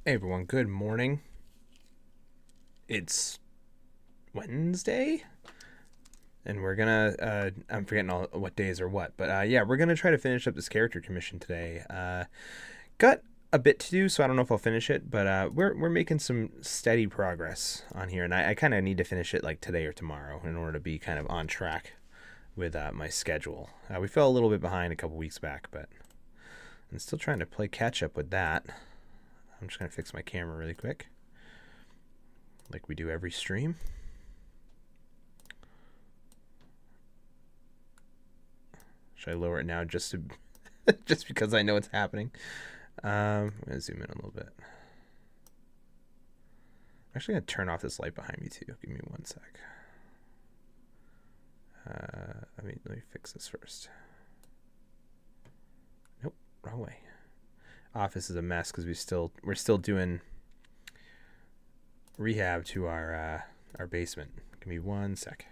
Hey everyone, good morning. It's Wednesday, and we're gonna, I'm forgetting all what days are what, but yeah, we're gonna try to finish up this character commission today. Got a bit to do, so I don't know if I'll finish it, but we're making some steady progress on here, and I kind of need to finish it like today or tomorrow in order to be kind of on track with my schedule. We fell a little bit behind a couple weeks back, but I'm still trying to play catch up with that. I'm just gonna fix my camera really quick, like we do every stream. Should I lower it now just to just because I know it's happening? I'm gonna zoom in a little bit. I'm actually gonna turn off this light behind me too. Give me 1 sec. Let me fix this first. Nope, wrong way. Office is a mess because we're still doing rehab to our basement. Give me 1 sec.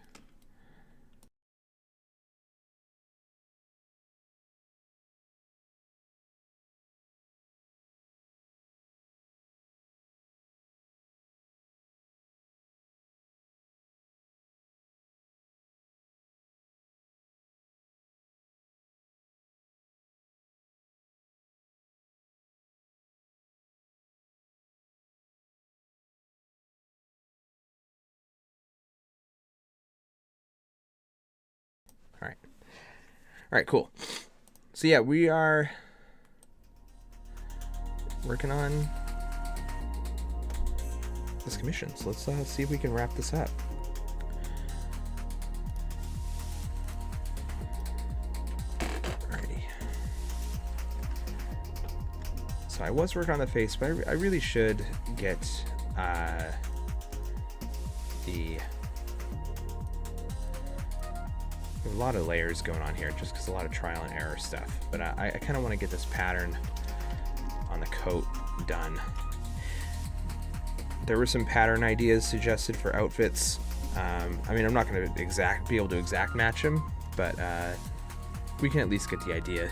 All right, cool. So yeah, we are working on this commission. So let's see if we can wrap this up. Alrighty. So I was working on the face, but I really should get a lot of layers going on here just because a lot of trial and error stuff, but I kind of want to get this pattern on the coat done. There were some pattern ideas suggested for outfits. I mean, I'm not going to be able to exact match them, but we can at least get the idea.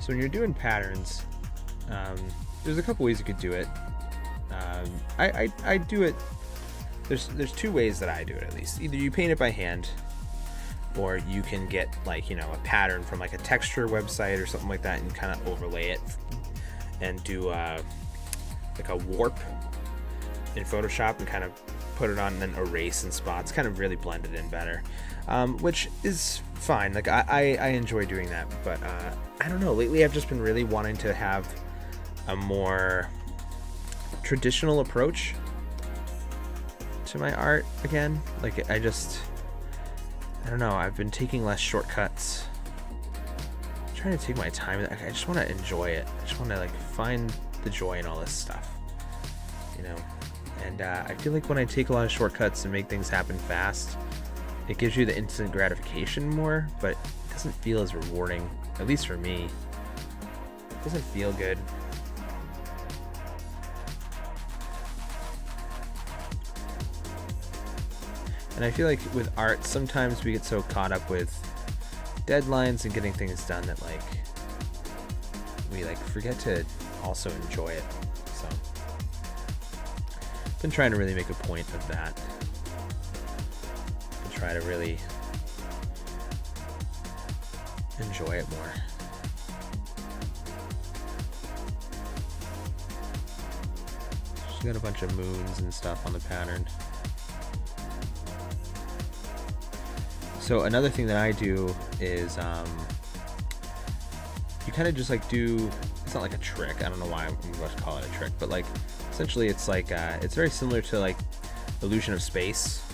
So when you're doing patterns, there's a couple ways you could do it. I do it. There's two ways that I do it, at least. Either you paint it by hand, or you can get like a pattern from like a texture website or something like that, and kind of overlay it and do like a warp in Photoshop and kind of put it on and then erase in spots, kind of really blend it in better, which is fine. Like I enjoy doing that, but I don't know, lately I've just been really wanting to have a more traditional approach to my art again. Like I don't know, I've been taking less shortcuts. I'm trying to take my time. I just want to enjoy it. I just want to like find the joy in all this stuff, and I feel like when I take a lot of shortcuts and make things happen fast, it gives you the instant gratification more, but it doesn't feel as rewarding, at least for me. It doesn't feel good. And I feel like with art, sometimes we get so caught up with deadlines and getting things done that like we like forget to also enjoy it. So I've been trying to really make a point of that. And try to really enjoy it more. She's got a bunch of moons and stuff on the pattern. So another thing that I do is you kind of just like do, it's not like a trick, I don't know why I'm about to call it a trick, but like essentially it's like it's very similar to like illusion of space.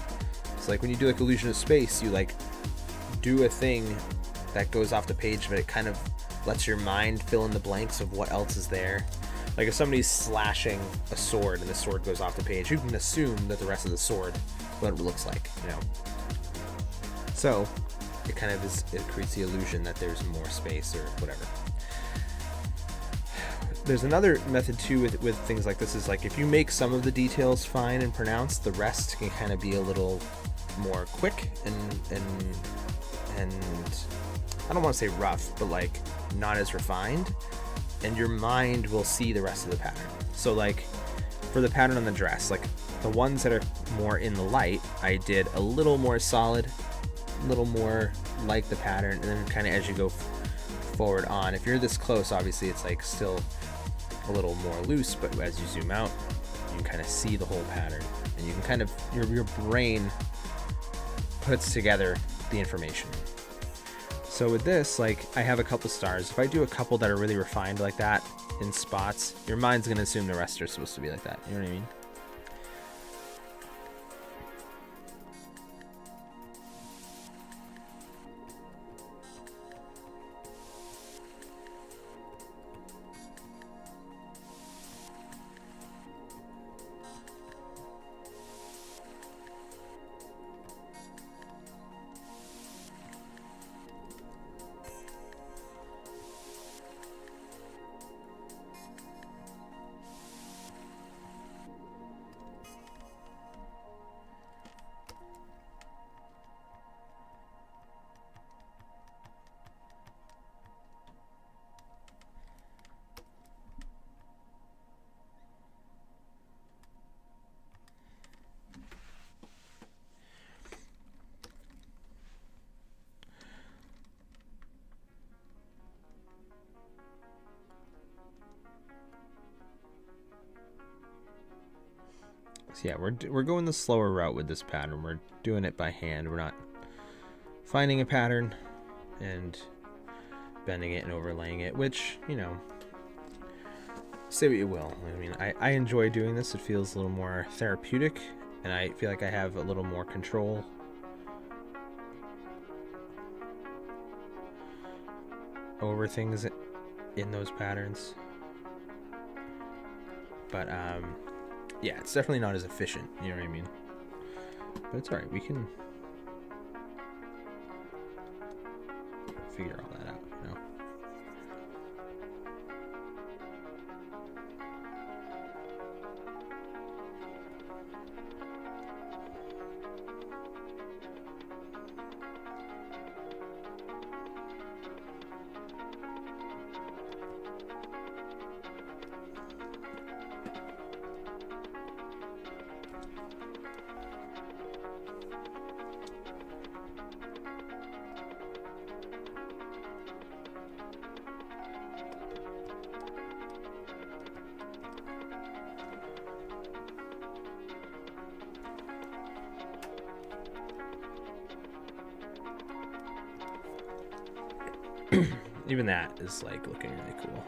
It's like when you do like illusion of space, you like do a thing that goes off the page, but it kind of lets your mind fill in the blanks of what else is there. Like if somebody's slashing a sword and the sword goes off the page, you can assume that the rest of the sword, what it looks like, you know. So it kind of is, it creates the illusion that there's more space or whatever. There's another method too with things like this, is like if you make some of the details fine and pronounced, the rest can kind of be a little more quick and I don't want to say rough, but like not as refined, and your mind will see the rest of the pattern. So like for the pattern on the dress, like the ones that are more in the light, I did a little more solid, a little more like the pattern, and then kind of as you go forward on, if you're this close, obviously it's like still a little more loose, but as you zoom out, you can kind of see the whole pattern, and you can kind of, your brain puts together the information. So with this, like I have a couple stars. If I do a couple that are really refined like that in spots, your mind's gonna assume the rest are supposed to be like that. You know what I mean? So yeah, we're going the slower route with this pattern. We're doing it by hand. We're not finding a pattern and bending it and overlaying it, which, you know, say what you will. I mean, I enjoy doing this. It feels a little more therapeutic, and I feel like I have a little more control over things in those patterns. But yeah, it's definitely not as efficient, you know what I mean? But it's alright, we can figure all that out, you know? Even that is like looking really cool.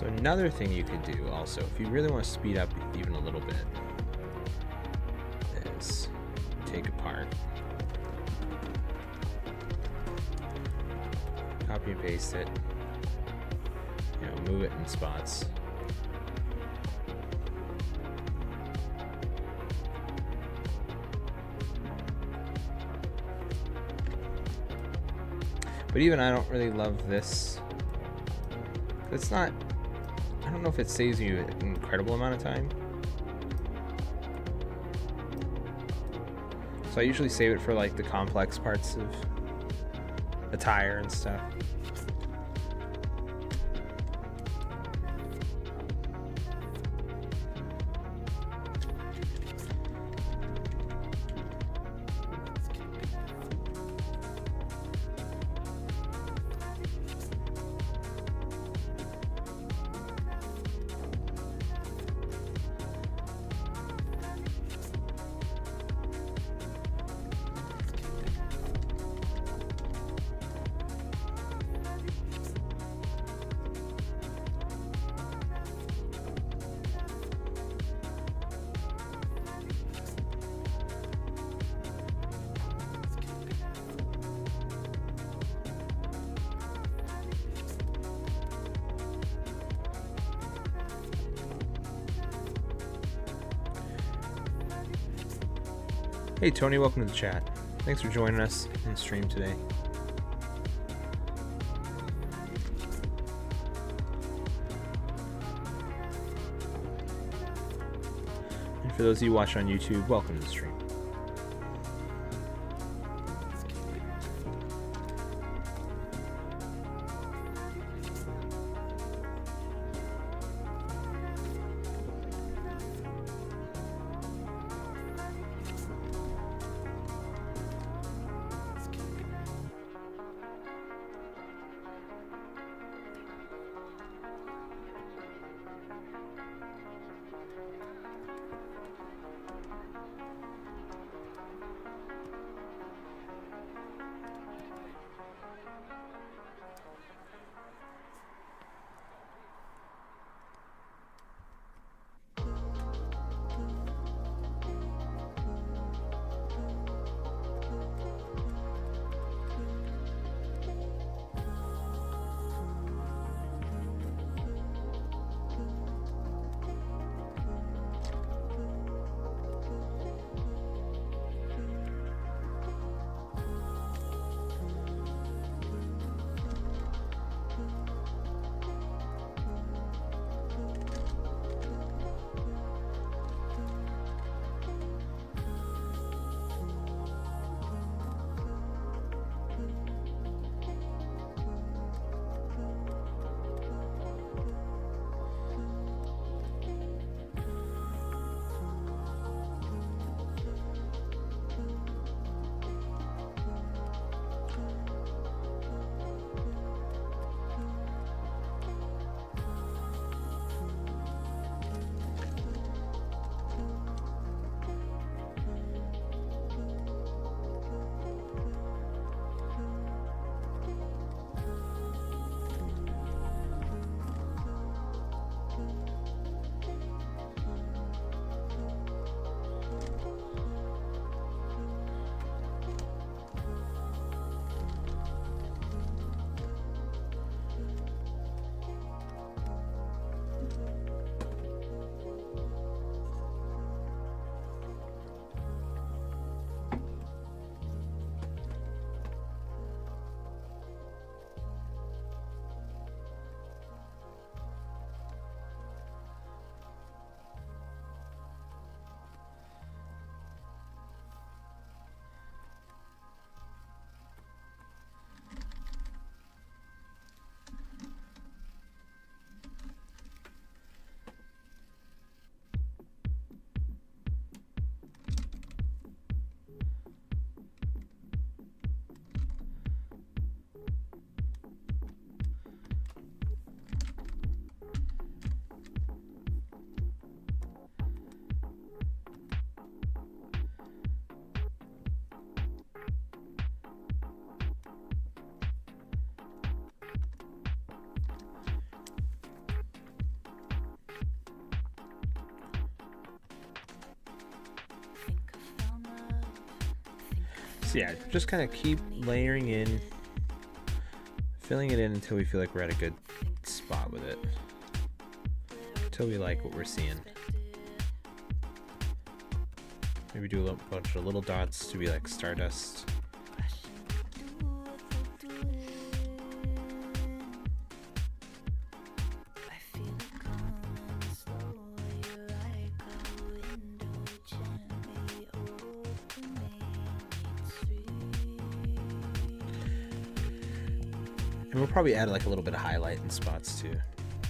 So another thing you could do also, if you really want to speed up even a little bit, is take apart, copy and paste it, move it in spots. But even I don't really love this. It's not, I don't know if it saves you an incredible amount of time. So I usually save it for like the complex parts of attire and stuff. Hey Tony, welcome to the chat. Thanks for joining us on the stream today. And for those of you watching on YouTube, welcome to the stream. So yeah, just kind of keep layering in, filling it in until we feel like we're at a good spot with it. Until we like what we're seeing. Maybe do a bunch of little dots to be like stardust. And we'll probably add like a little bit of highlight in spots too.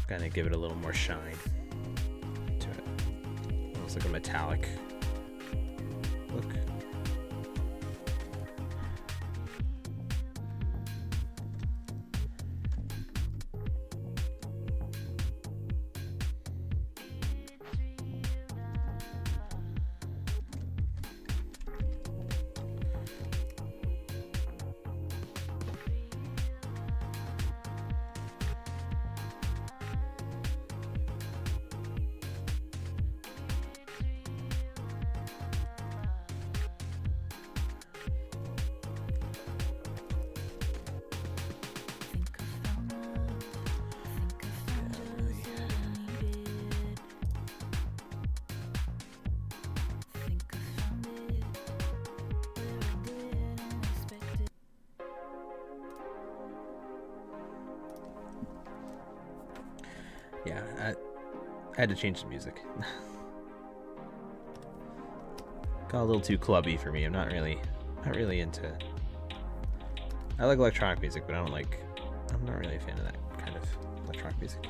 Kind of give it a little more shine to it. Almost like a metallic look. Yeah, I had to change the music. Got a little too clubby for me. I'm not really into. I like electronic music, but I'm not really a fan of that kind of electronic music.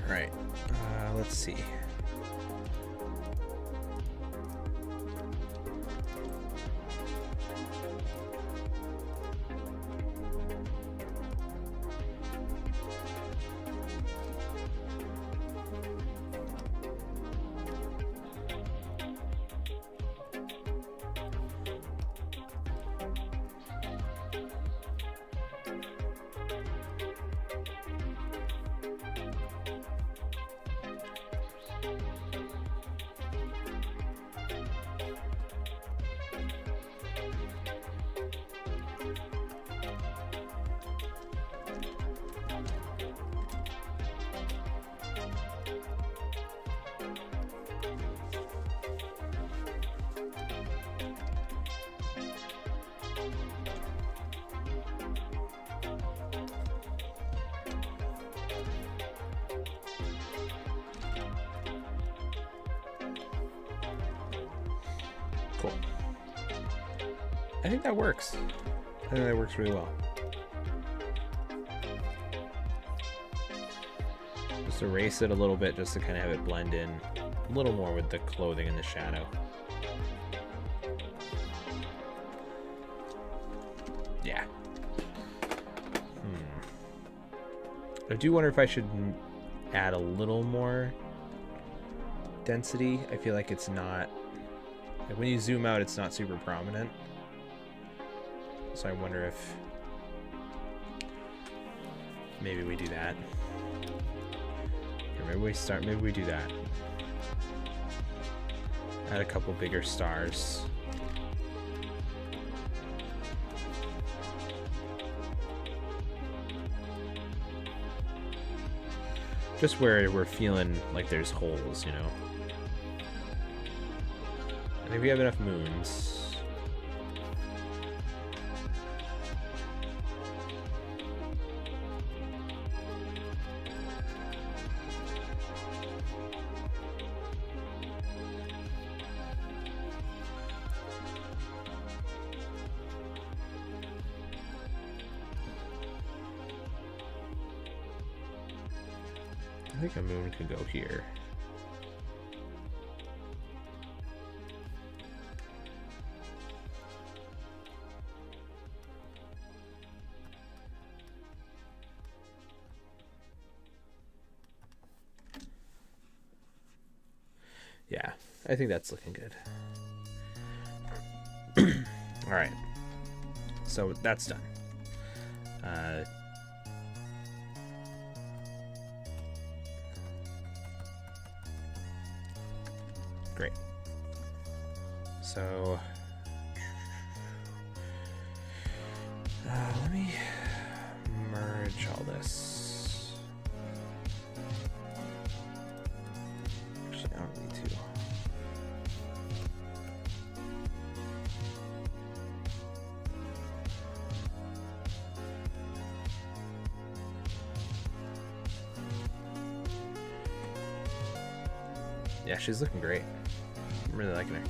Right. Let's see. Cool. I think that works. I think that works really well. Just erase it a little bit just to kind of have it blend in a little more with the clothing and the shadow. Yeah. I do wonder if I should add a little more density. I feel like it's not, like when you zoom out, it's not super prominent. So I wonder if maybe we do that. Or maybe we do that. Add a couple bigger stars. Just where we're feeling like there's holes, you know. I think we have enough moons. I think a moon could go here. Yeah, I think that's looking good. All right, so that's done. Great. So let me merge all this. Actually, I don't need to. Yeah, she's looking great. I'm really liking her.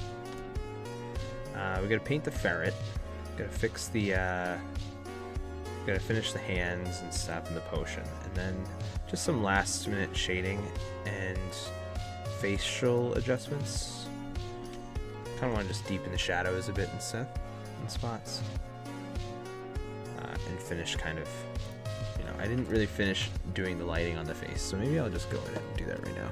We gotta paint the ferret. Gotta fix the. Gotta finish the hands and stuff and the potion, and then just some last minute shading and facial adjustments. Kind of want to just deepen the shadows a bit and stuff in spots, and finish kind of. You know, I didn't really finish doing the lighting on the face, so maybe I'll just go ahead and do that right now.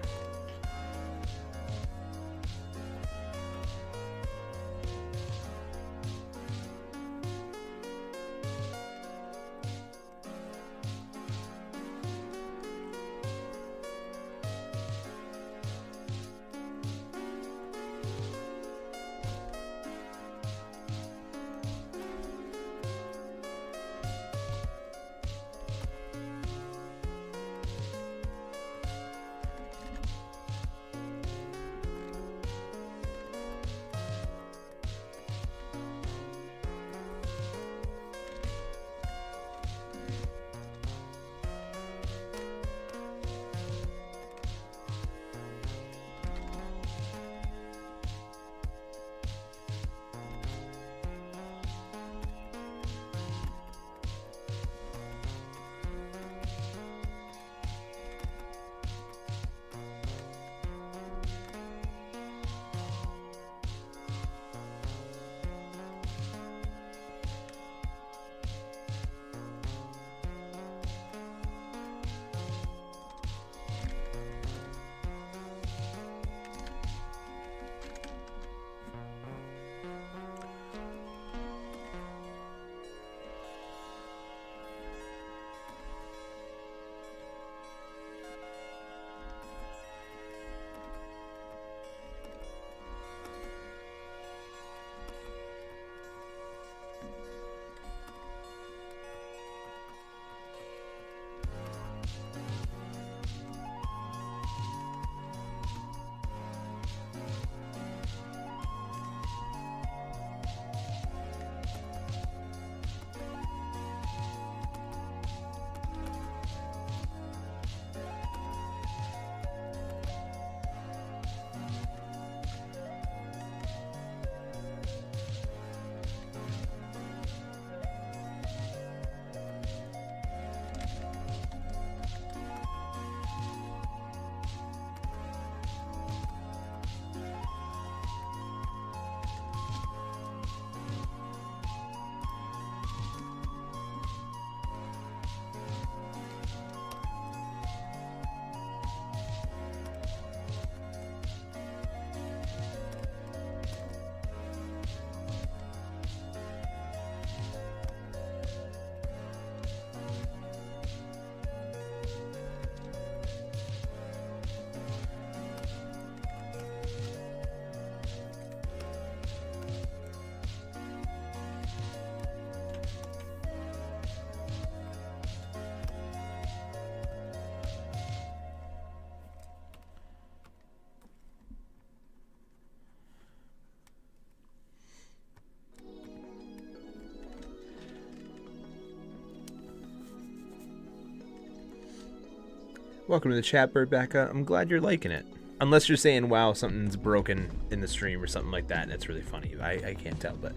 Welcome to the chat, Becca. I'm glad you're liking it. Unless you're saying, wow, something's broken in the stream or something like that, and it's really funny. I can't tell, but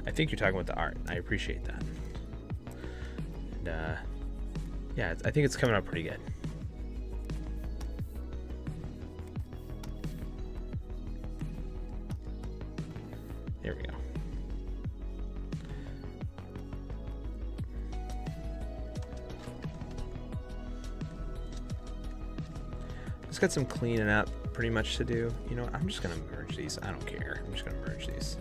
I think you're talking about the art. I appreciate that. And, yeah, I think it's coming out pretty good. There we go. Just got some cleaning up pretty much to do. You know what? I'm just gonna merge these. I don't care. I'm just gonna merge these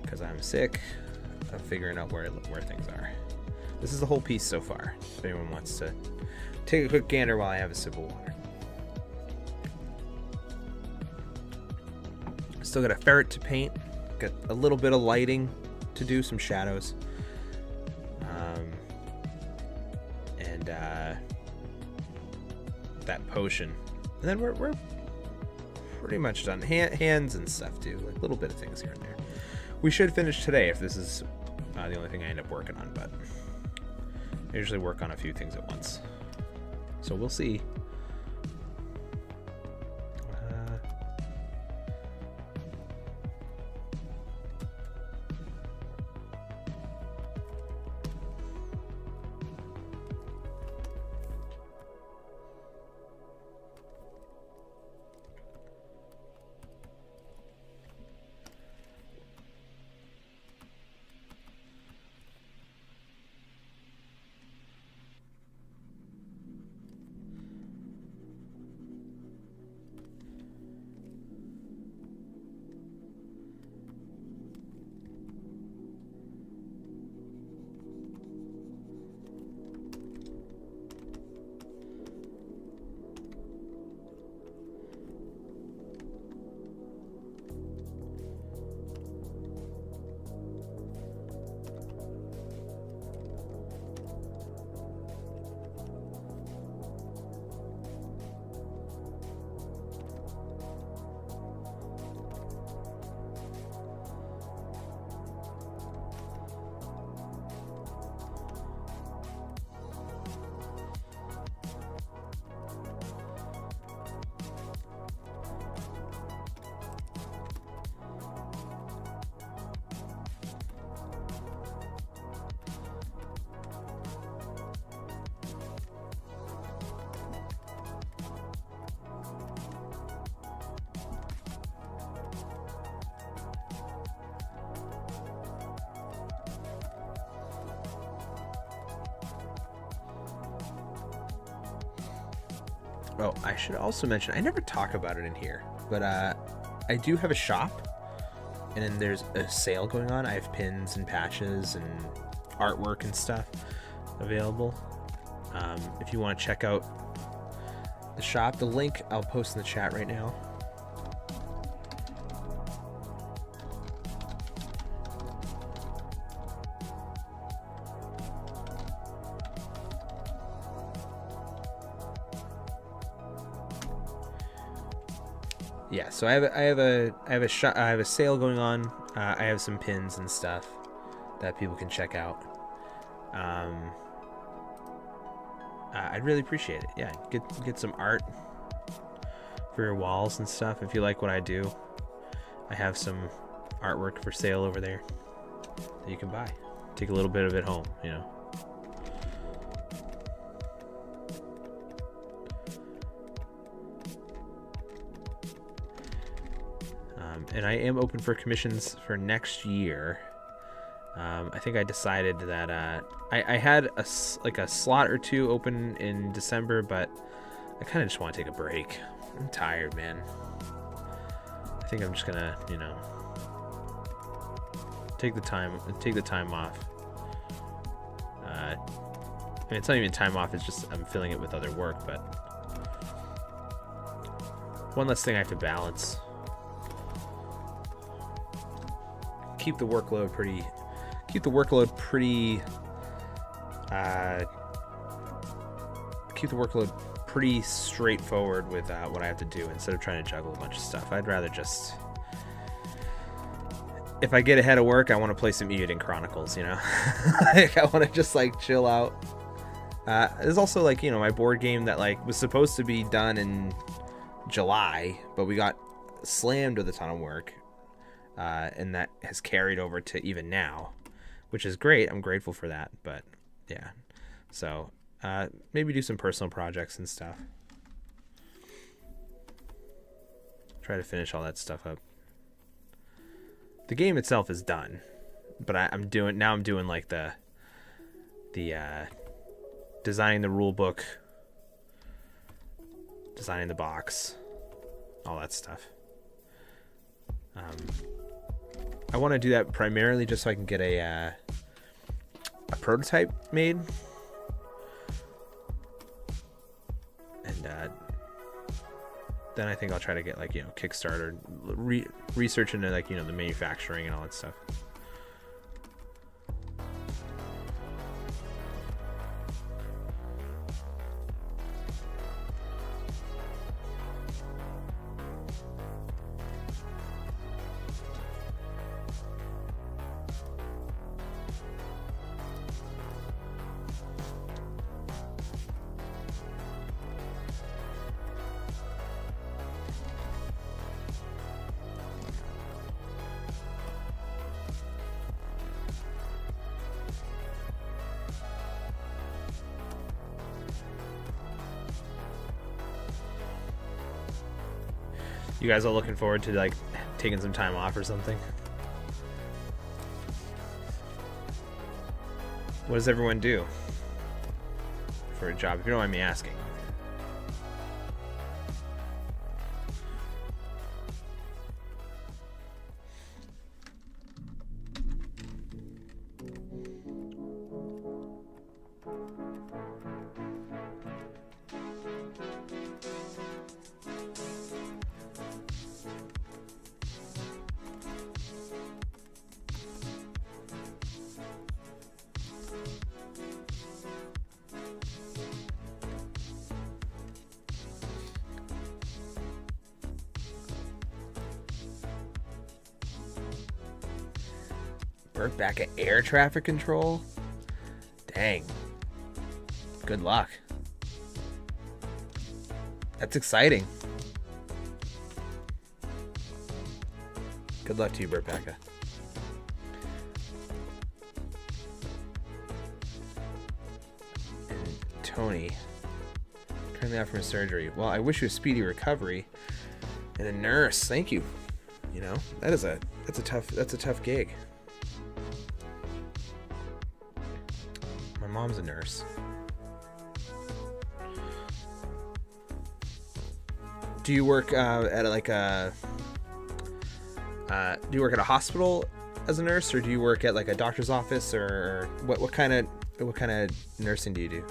because I'm sick of figuring out where things are. This is the whole piece so far. If anyone wants to take a quick gander while I have a sip of water. Still got a ferret to paint. Got a little bit of lighting to do, some shadows. And that potion. And then we're pretty much done. Hands and stuff too, like a little bit of things here and there. We should finish today if this is the only thing I end up working on, but I usually work on a few things at once. So we'll see. Oh, I should also mention, I never talk about it in here, but I do have a shop, and then there's a sale going on. I have pins and patches and artwork and stuff available. If you want to check out the shop, the link I'll post in the chat right now. Yeah, so I have a sale going on. I have some pins and stuff that people can check out. I'd really appreciate it. Yeah, get some art for your walls and stuff. If you like what I do, I have some artwork for sale over there that you can buy. Take a little bit of it home, you know. And I am open for commissions for next year. I think I decided that I had a slot or two open in December, but I kind of just want to take a break. I'm tired, man. I think I'm just gonna, you know, take the time off. I mean, it's not even time off. It's just I'm filling it with other work, but one less thing I have to balance. Keep the workload pretty straightforward with what I have to do instead of trying to juggle a bunch of stuff. I'd rather just, if I get ahead of work, I want to play some Eiyuden Chronicles, you know. Like, I want to just like chill out There's also like, my board game that like was supposed to be done in July, but we got slammed with a ton of work, and that has carried over to even now, which is great. I'm grateful for that. But yeah, so maybe do some personal projects and stuff. Try to finish all that stuff up. The game itself is done, but I'm doing like the designing the rule book, designing the box, all that stuff. I want to do that primarily just so I can get a prototype made, and then I think I'll try to get like Kickstarter, research into like the manufacturing and all that stuff. You guys all looking forward to like taking some time off or something? What does everyone do for a job, if you don't mind me asking? Burt back at air traffic control? Dang. Good luck. That's exciting. Good luck to you, Burt Becca. And Tony, currently out from his surgery. Well, I wish you a speedy recovery. And a nurse, thank you. That's a tough gig. My mom's a nurse. Do you work at like a? Do you work at a hospital as a nurse, or do you work at like a doctor's office, or what kind of nursing do you do?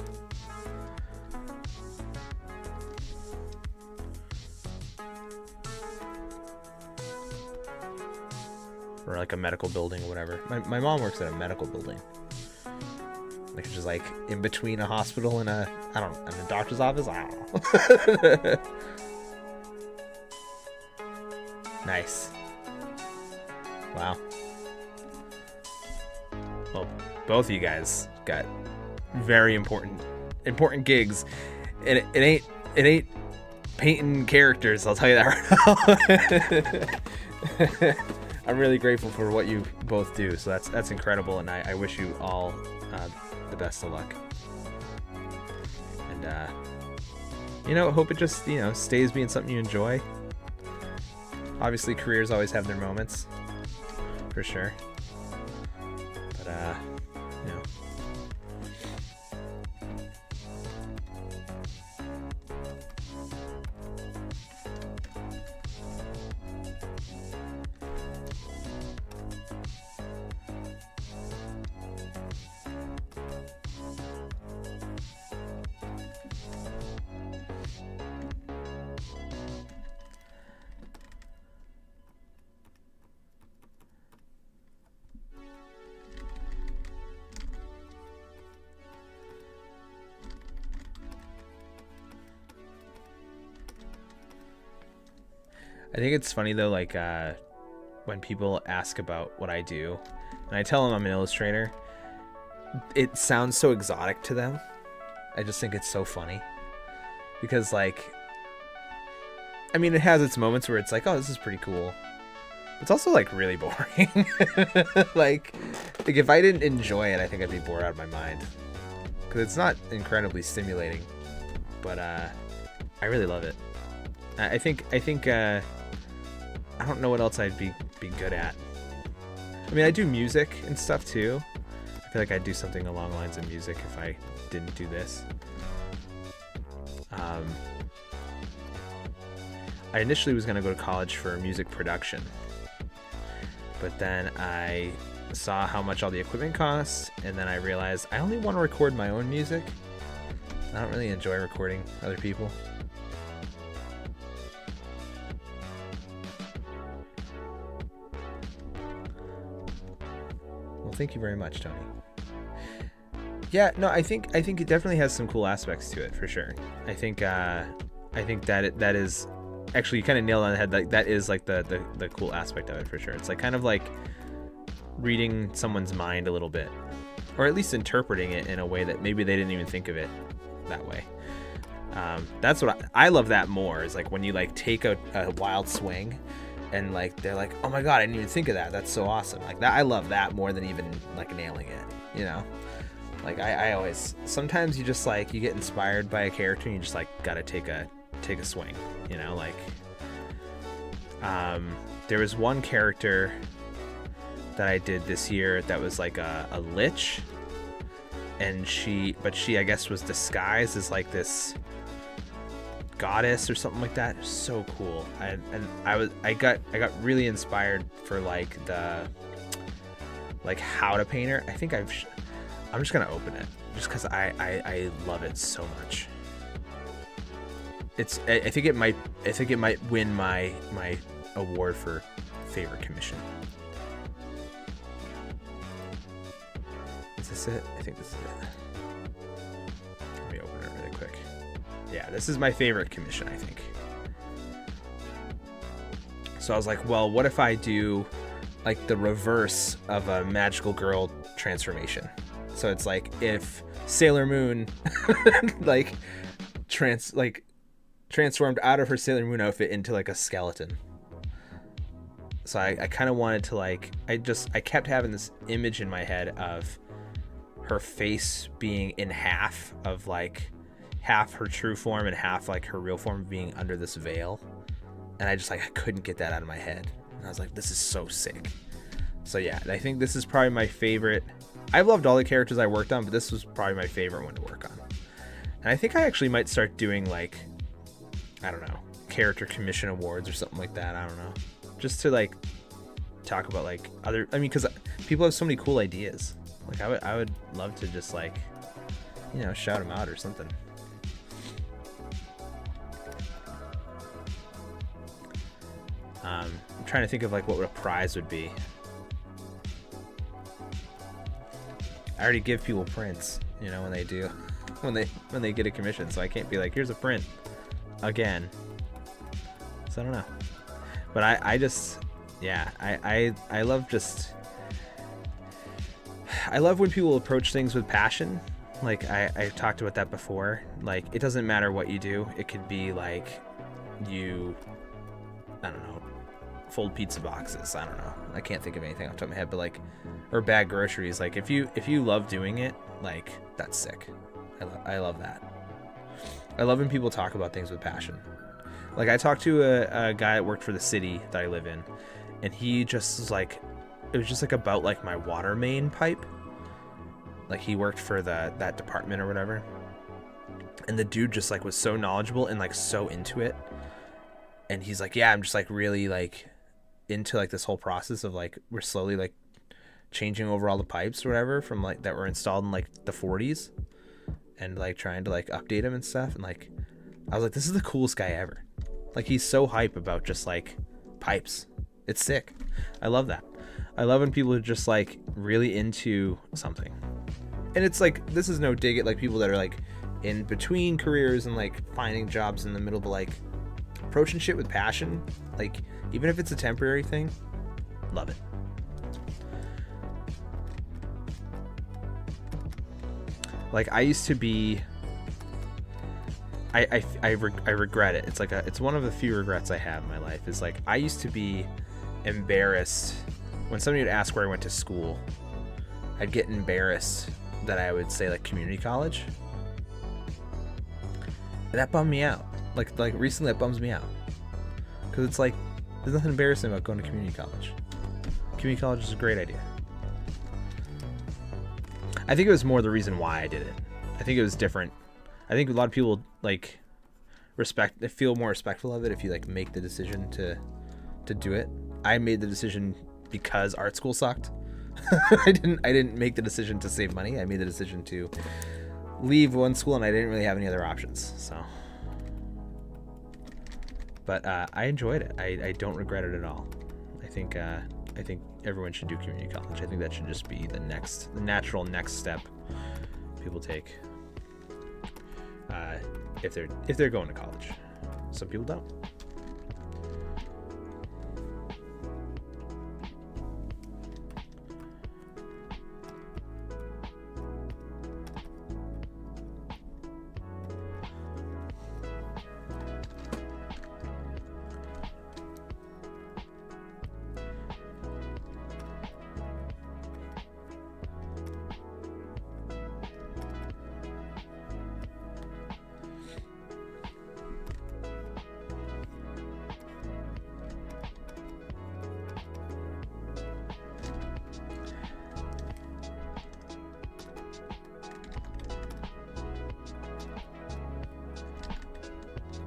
Or like a medical building or whatever. My mom works at a medical building. Like just like in between a hospital and a doctor's office. I don't know. Nice. Wow. Well, both of you guys got very important gigs. It ain't painting characters, I'll tell you that right now. I'm really grateful for what you both do. So that's incredible, and I wish you all the best of luck. And hope it just stays being something you enjoy. Obviously, careers always have their moments, for sure. But I think it's funny though, like when people ask about what I do, and I tell them I'm an illustrator, it sounds so exotic to them. I just think it's so funny because like, I mean, it has its moments where it's like, oh, this is pretty cool. It's also like really boring. like if I didn't enjoy it, I think I'd be bored out of my mind because it's not incredibly stimulating, but I really love it. I think I don't know what else I'd be good at. I mean, I do music and stuff too. I feel like I'd do something along the lines of music if I didn't do this. I initially was going to go to college for music production, but then I saw how much all the equipment costs, and then I realized I only want to record my own music. I don't really enjoy recording other people. Well, thank you very much, Tony. Yeah, no, I think it definitely has some cool aspects to it for sure. I think that is actually, you kind of nailed it on the head. Like that is like the cool aspect of it for sure. It's like kind of like reading someone's mind a little bit, or at least interpreting it in a way that maybe they didn't even think of it that way. That's what I love that more, is like when you like take a wild swing and like they're like, oh my god, I didn't even think of that. That's so awesome. Like that, I love that more than even like nailing it, you know? Like I always, sometimes you just like, you get inspired by a character and you just like gotta take a swing, you know? Like there was one character that I did this year that was like a lich, and she I guess was disguised as like this goddess or something like that. So cool. I got really inspired for like how to paint her. I think I'm just gonna open it just because I love it so much. I think it might win my award for favorite commission. Is this it? I think this is it. Let me open it really quick. Yeah, this is my favorite commission, I think. So I was like, well, what if I do like the reverse of a magical girl transformation? So it's like if Sailor Moon like transformed out of her Sailor Moon outfit into like a skeleton. So I kind of wanted to like, I kept having this image in my head of her face being in half, of like half her true form and half like her real form being under this veil. And I couldn't get that out of my head. And I was like, this is so sick. So yeah, I think this is probably my favorite. I've loved all the characters I worked on, but this was probably my favorite one to work on. And I think I actually might start doing like, I don't know, character commission awards or something like that. I don't know. Just to like talk about like other, I mean, because people have so many cool ideas. Like I would love to just like, you know, shout them out or something. I'm trying to think of like what a prize would be. I already give people prints, you know, when they get a commission, so I can't be like, here's a print again. So I don't know, but I just, yeah, I love just, I love when people approach things with passion. Like I talked about that before. Like it doesn't matter what you do. It could be like you, I don't know, fold pizza boxes. I don't know. I can't think of anything off the top of my head, but like, or bag groceries. Like if you love doing it, like that's sick. I love that. I love when people talk about things with passion. Like I talked to a guy that worked for the city that I live in, and he just was like, it was just like about like my water main pipe. Like he worked for that department or whatever. And the dude just like was so knowledgeable and like so into it. And he's like, yeah, I'm just like really like into like this whole process of like, we're slowly like changing over all the pipes or whatever from like that were installed in like the 40s, and like trying to like update them and stuff. And like, I was like, this is the coolest guy ever. Like he's so hype about just like pipes. It's sick. I love that. I love when people are just like really into something. And it's like, this is no dig at like people that are like in between careers and like finding jobs in the middle, but like approaching shit with passion. Like even if it's a temporary thing, love it. Like I used to be I regret it. It's like it's one of the few regrets I have in my life. Is like I used to be embarrassed when somebody would ask where I went to school. I'd get embarrassed that I would say like community college. And that bummed me out. Like recently that bums me out. Because it's like there's nothing embarrassing about going to community college. Community college is a great idea. I think it was more the reason why I did it. I think it was different. I think a lot of people like feel more respectful of it if you like make the decision to do it. I made the decision because art school sucked. I didn't make the decision to save money. I made the decision to leave one school, and I didn't really have any other options. So, but I enjoyed it. I don't regret it at all. I think everyone should do community college. I think that should just be the natural next step people take if they're going to college. Some people don't.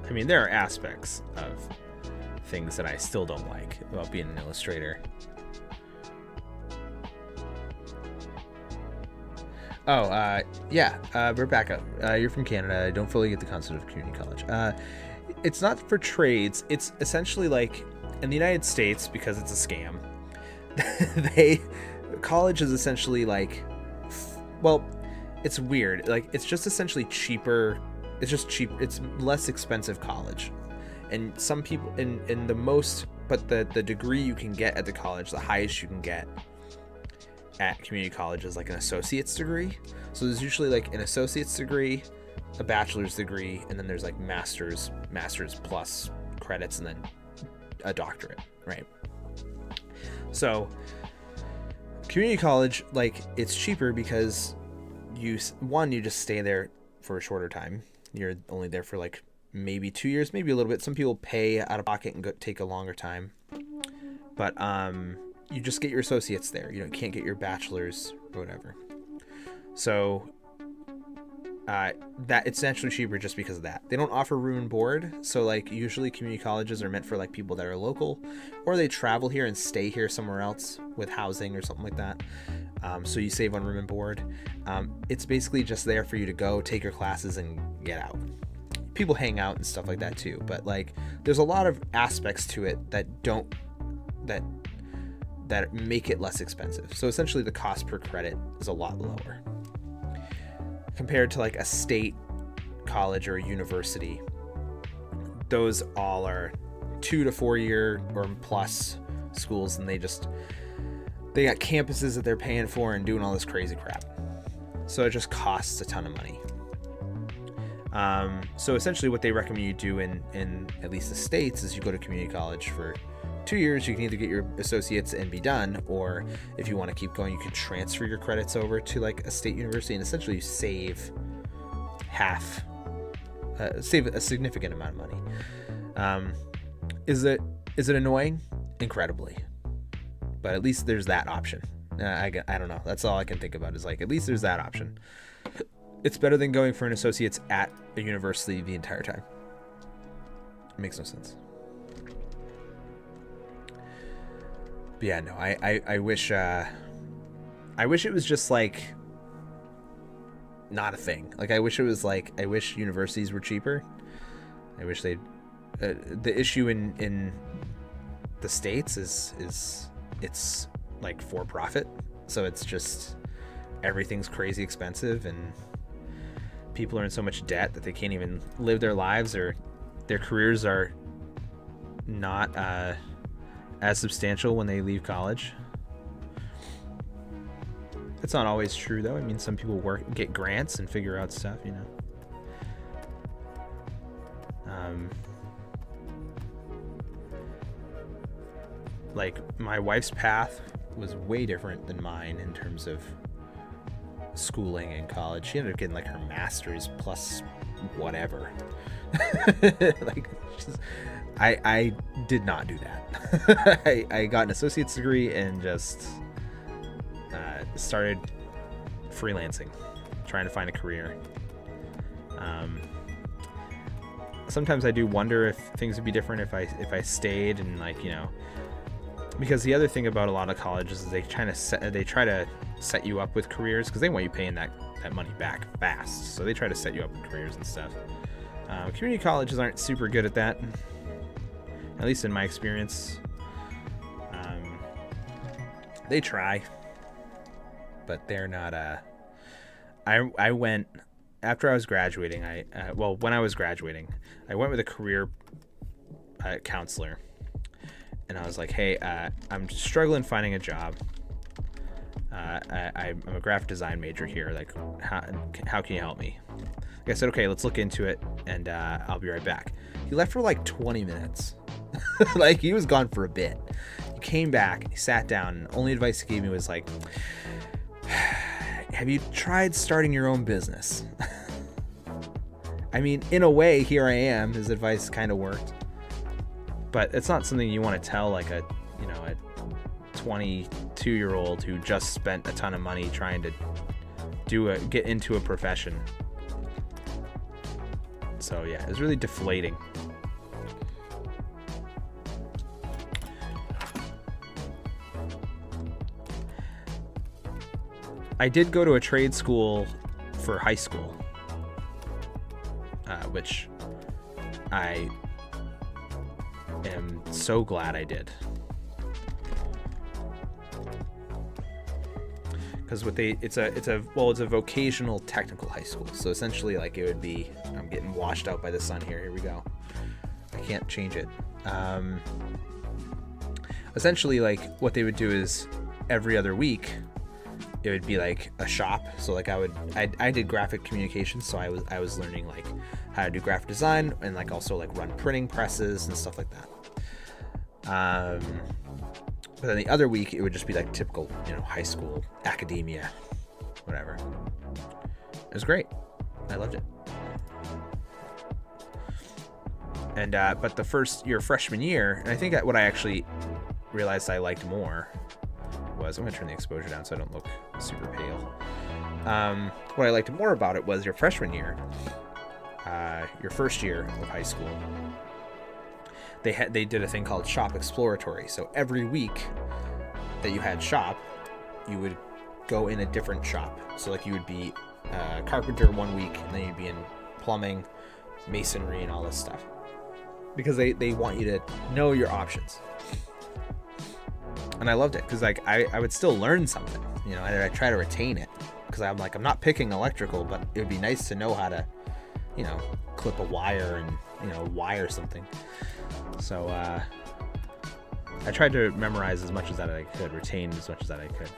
I mean, there are aspects of things that I still don't like about being an illustrator. Oh, yeah, Rebecca, you're from Canada. I don't fully get the concept of community college. It's not for trades. It's essentially like in the United States, because it's a scam, college is essentially like, well, it's weird. Like, it's just essentially cheaper. It's just cheap. It's less expensive college. And some people in the most, but the degree you can get at the college, the highest you can get at community college is like an associate's degree. So there's usually like an associate's degree, a bachelor's degree, and then there's like master's plus credits, and then a doctorate, right? So community college, like, it's cheaper because you just stay there for a shorter time. You're only there for like maybe 2 years, maybe a little bit. Some people pay out of pocket and take a longer time, but you just get your associates there. You can't get your bachelor's or whatever. So that it's naturally cheaper just because of that. They don't offer room and board, so like usually community colleges are meant for like people that are local, or they travel here and stay here somewhere else with housing or something like that. So you save on room and board. It's basically just there for you to go take your classes and get out. People hang out and stuff like that too, but like there's a lot of aspects to it that make it less expensive. So essentially the cost per credit is a lot lower compared to like a state college or a university. Those all are 2 to 4 year or plus schools, and they got campuses that they're paying for and doing all this crazy crap. So it just costs a ton of money. So essentially what they recommend you do in at least the States is you go to community college for 2 years. You can either get your associates and be done, or if you want to keep going, you can transfer your credits over to like a state university, and essentially you save save a significant amount of money. Is it annoying? Incredibly. But at least there's that option. I don't know. That's all I can think about is like, at least there's that option. It's better than going for an associate's at a university the entire time. It makes no sense. But yeah, no, I wish it was just like not a thing. Like, I wish universities were cheaper. I wish the issue in the States is it's like for profit, so it's just everything's crazy expensive, and people are in so much debt that they can't even live their lives, or their careers are not as substantial when they leave college. It's not always true though. I mean, some people get grants and figure out stuff, Like, my wife's path was way different than mine in terms of schooling in college. She ended up getting like her master's plus whatever. Like, I did not do that. I got an associate's degree and just started freelancing, trying to find a career. Sometimes I do wonder if things would be different if I stayed, and like, you know, because the other thing about a lot of colleges is they try to set you up with careers because they want you paying that money back fast. So they try to set you up with careers and stuff. Community colleges aren't super good at that, at least in my experience. They try, but they're not. I went after I was graduating. When I was graduating, I went with a career counselor. And I was like, hey, I'm struggling finding a job. I'm a graphic design major here. Like, how can you help me? Like, I said, okay, let's look into it, and I'll be right back. He left for like 20 minutes. Like, he was gone for a bit. He came back, he sat down, and the only advice he gave me was like, have you tried starting your own business? I mean, in a way, here I am. His advice kind of worked. But it's not something you want to tell like a 22-year-old who just spent a ton of money trying to get into a profession. So yeah, it was really deflating. I did go to a trade school for high school, which I am so glad I did, because it's a vocational technical high school. So essentially, like, it would be, I'm getting washed out by the sun here. Here we go. I can't change it. Essentially, like, what they would do is every other week it would be like a shop. So like I did graphic communication, so I was learning like how to do graphic design and like also like run printing presses and stuff like that. But then the other week it would just be like typical, high school academia, whatever. It was great. I loved it. And but the first year, freshman year, and I think that what I actually realized I liked more was, I'm gonna turn the exposure down so I don't look super pale. What I liked more about it was your freshman year, your first year of high school. They did a thing called Shop Exploratory. So every week that you had shop, you would go in a different shop. So like you would be carpenter one week, and then you'd be in plumbing, masonry, and all this stuff. Because they want you to know your options. And I loved it because like I would still learn something, I try to retain it, because I'm like, I'm not picking electrical, but it would be nice to know how to, clip a wire and, wire something. So I tried to memorize as much as that I could, retain as much as that I could.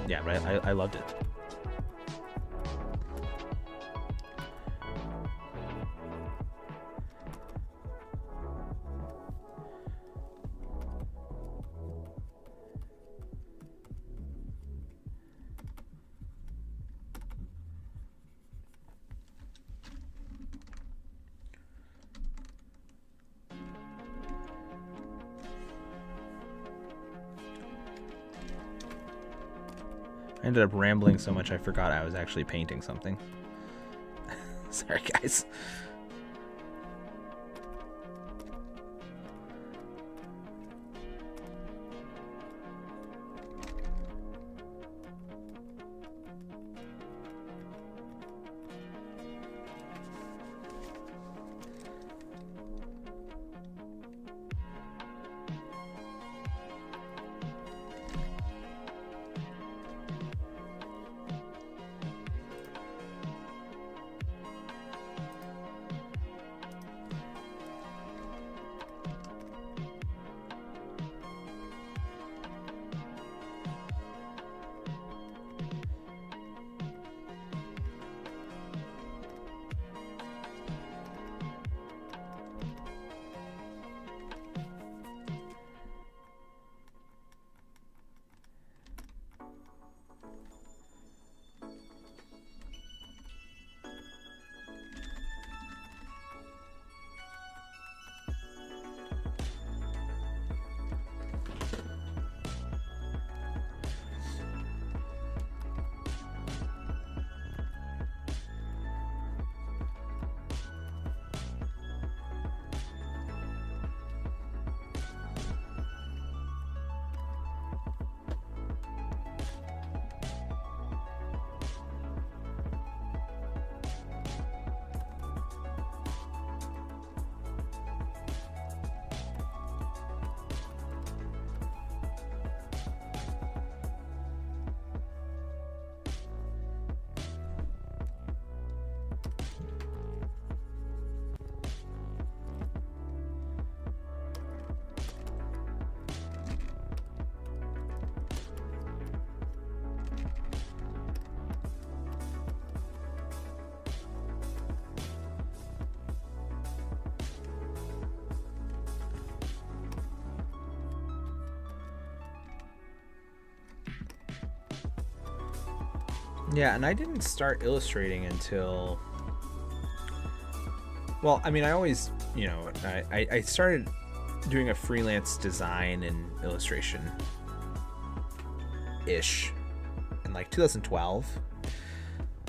Yeah, but I loved it. I ended up rambling so much I forgot I was actually painting something. Sorry, guys. Yeah, and I didn't start illustrating until... Well, I mean, I always, I started doing a freelance design and illustration-ish in like 2012.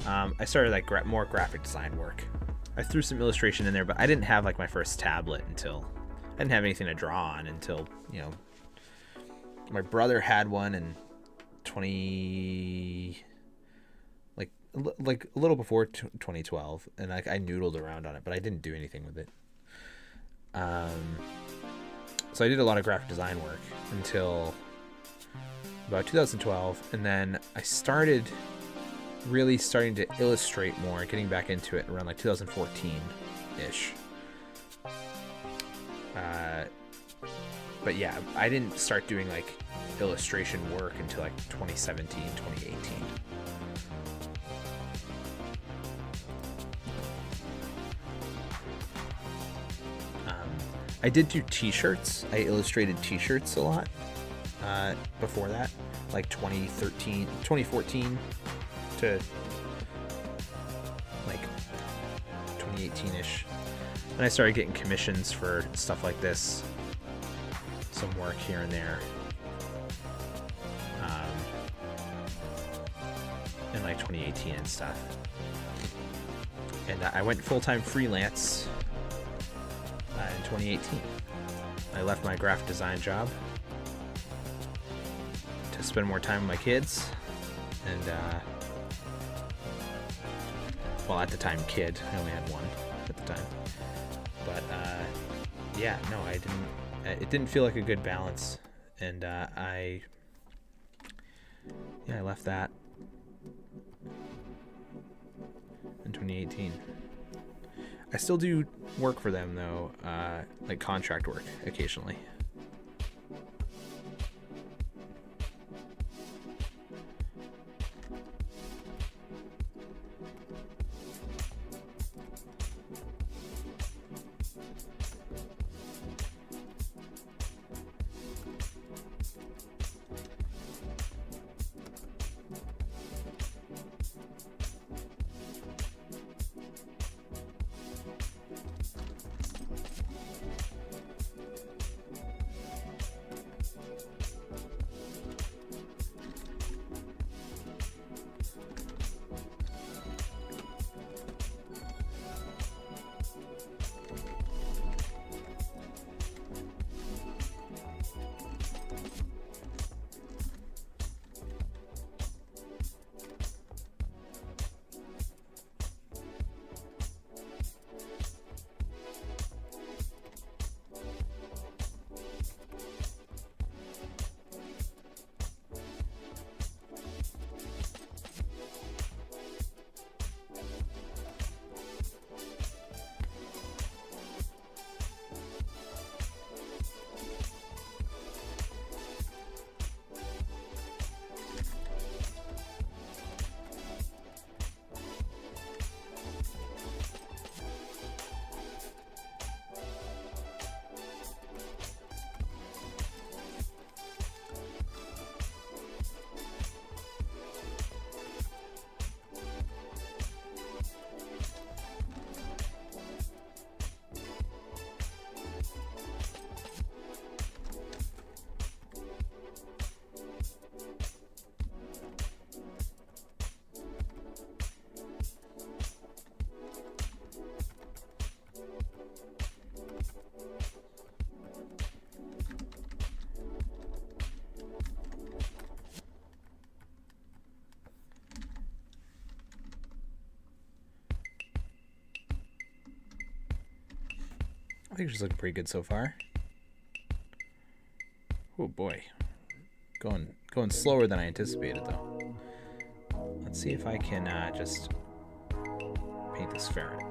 I started like more graphic design work. I threw some illustration in there, but I didn't have like my first tablet until... I didn't have anything to draw on until, my brother had one in 20... like a little before 2012, and like I noodled around on it, but I didn't do anything with it. So I did a lot of graphic design work until about 2012, and then I starting to illustrate more, getting back into it around like 2014-ish. But yeah, I didn't start doing like illustration work until like 2017, 2018. I did do t-shirts. I illustrated t-shirts a lot before that, like 2014 to like 2018-ish. And I started getting commissions for stuff like this, some work here and there. In like 2018 and stuff. And I went full-time freelance in 2018. I left my graphic design job to spend more time with my kids, and well, at the time, kid. I only had one at the time, but yeah, no, I didn't. It didn't feel like a good balance, and I left that in 2018. I still do work for them though, like contract work occasionally. I think she's looking pretty good so far. Oh boy, going slower than I anticipated though. Let's see if I can just paint this ferret.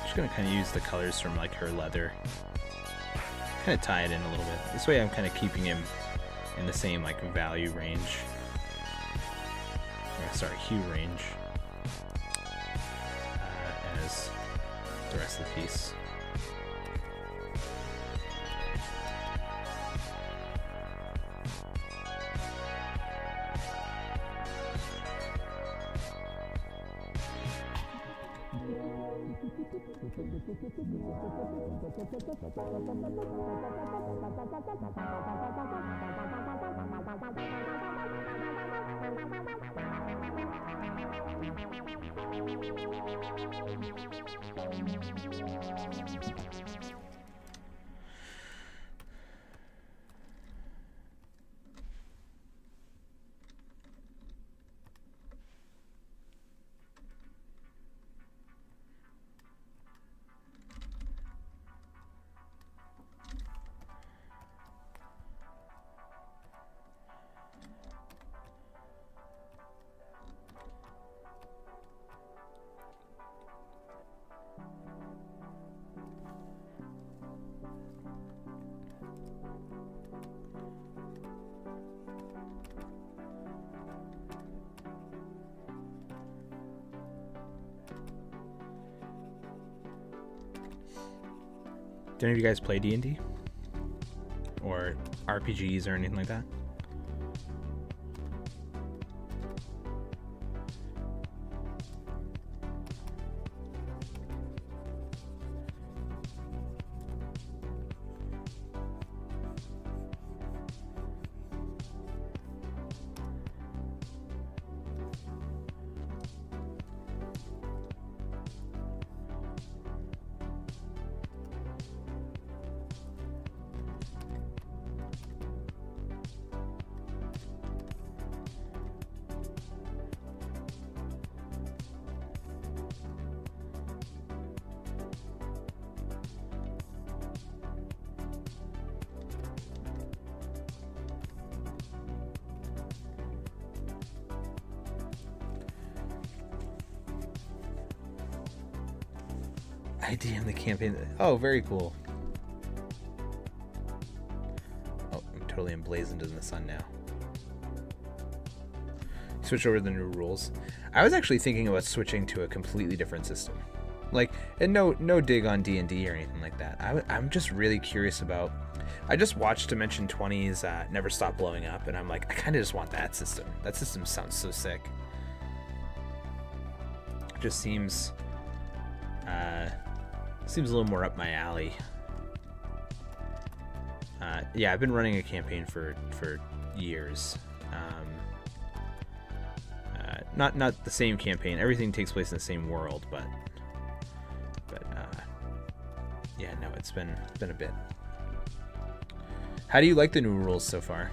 Just gonna kind of use the colors from like her leather, kind of tie it in a little bit. This way I'm kind of keeping him in the same like value range, or, sorry, hue range as the rest of the piece. Do any of you guys play D&D? Or RPGs or anything like that? I DM the campaign. Oh, very cool. Oh, I'm totally emblazoned in the sun now. Switch over to the new rules. I was actually thinking about switching to a completely different system. Like, and no dig on D&D or anything like that. I'm just really curious about... I just watched Dimension 20's Never Stop Blowing Up, and I'm like, I kind of just want that system. That system sounds so sick. It just seems a little more up my alley. Yeah, I've been running a campaign for years. Not the same campaign. Everything takes place in the same world, but yeah, no, it's been a bit. How do you like the new rules so far?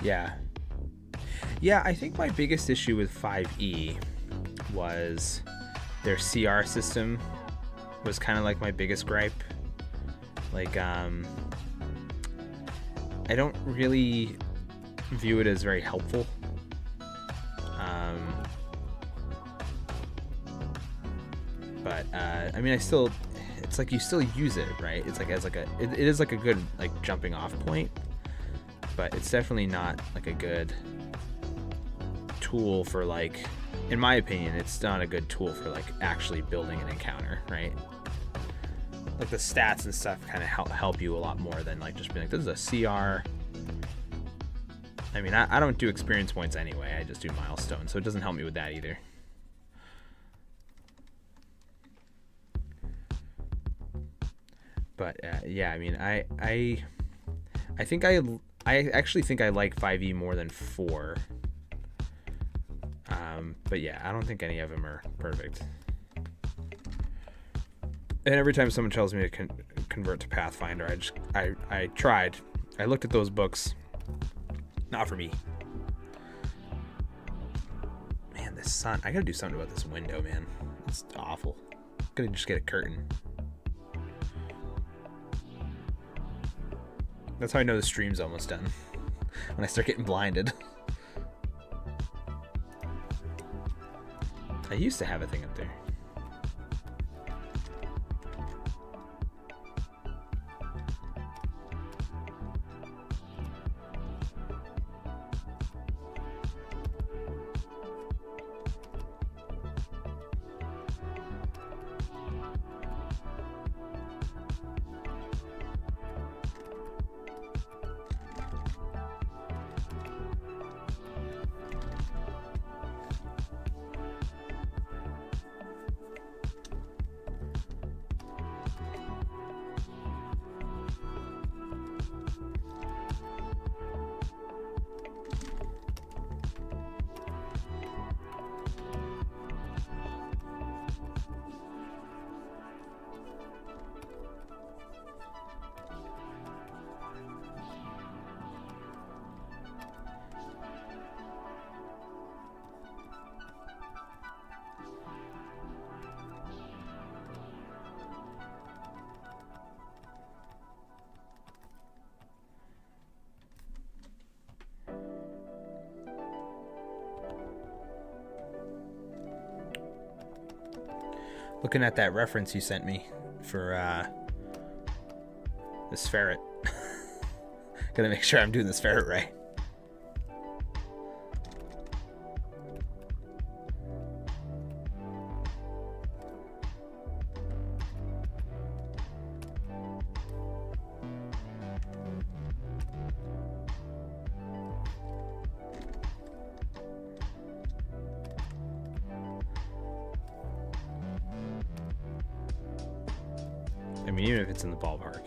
Yeah. Yeah, I think my biggest issue with 5e was their CR system was kind of like my biggest gripe. Like, I don't really view it as very helpful. But I mean, it's like you still use it, right? It's like it is like a good like jumping off point, but it's definitely not like a good tool for, like, in my opinion, it's not a good tool for like actually building an encounter, right? Like the stats and stuff kind of help you a lot more than like just being like, this is a CR. I mean, I don't do experience points anyway. I just do milestones, so it doesn't help me with that either. But yeah, I mean, I actually think I like 5e more than 4. But yeah, I don't think any of them are perfect. And every time someone tells me to convert to Pathfinder, I tried. I looked at those books. Not for me. Man, this sun. I gotta do something about this window, man. It's awful. Gotta just get a curtain. That's how I know the stream's almost done. When I start getting blinded. I used to have a thing up there. Looking at that reference you sent me for this ferret. Gotta make sure I'm doing this ferret right. I mean, even if it's in the ballpark.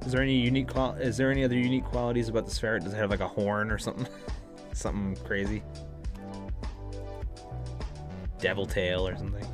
Is there any other unique qualities about this ferret? Does it have like a horn or something? Something crazy? Devil tail or something?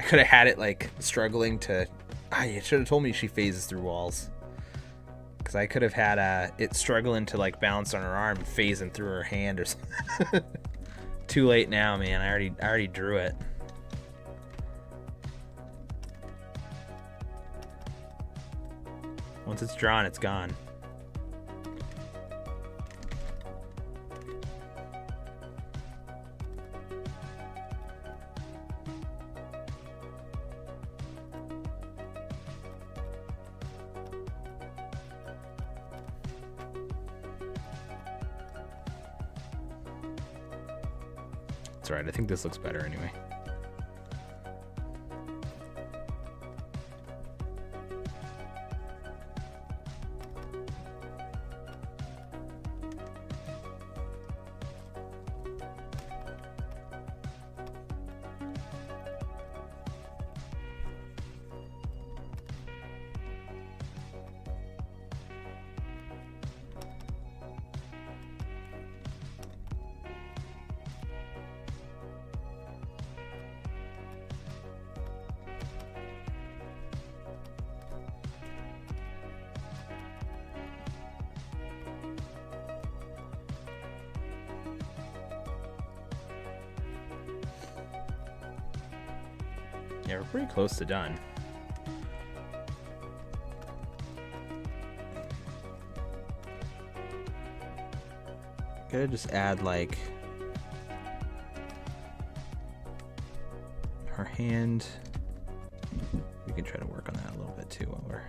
could have had it like struggling to. You should have told me she phases through walls. Because I could have had it struggling to like balance on her arm and phasing through her hand or something. Too late now, man. I already drew it. Once it's drawn, it's gone. That's right. I think this looks better anyway. Yeah, we're pretty close to done. Gotta just add like her hand. We can try to work on that a little bit too while we're.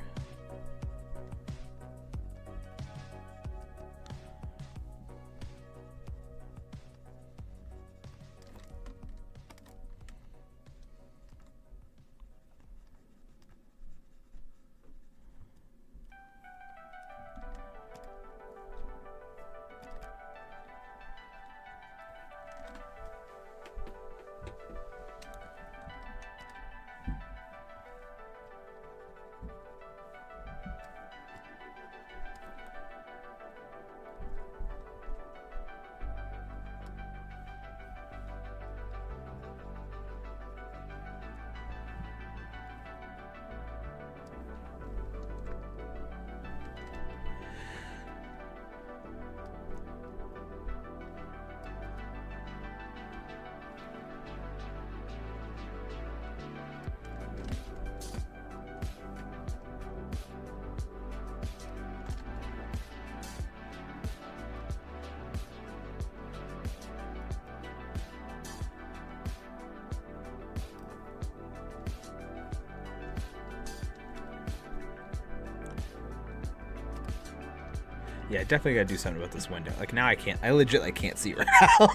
Yeah, definitely gotta do something about this window. Like now I legit like can't see right now.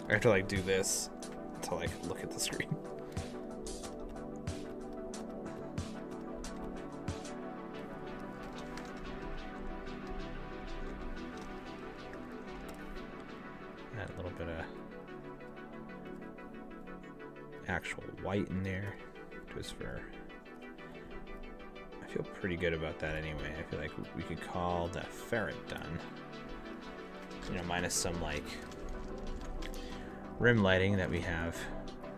I have to like do this to like look at the screen. Add a little bit of actual white in there, just for. I feel pretty good about that anyway. I feel like we could call the ferret done. You know, minus some like rim lighting that we have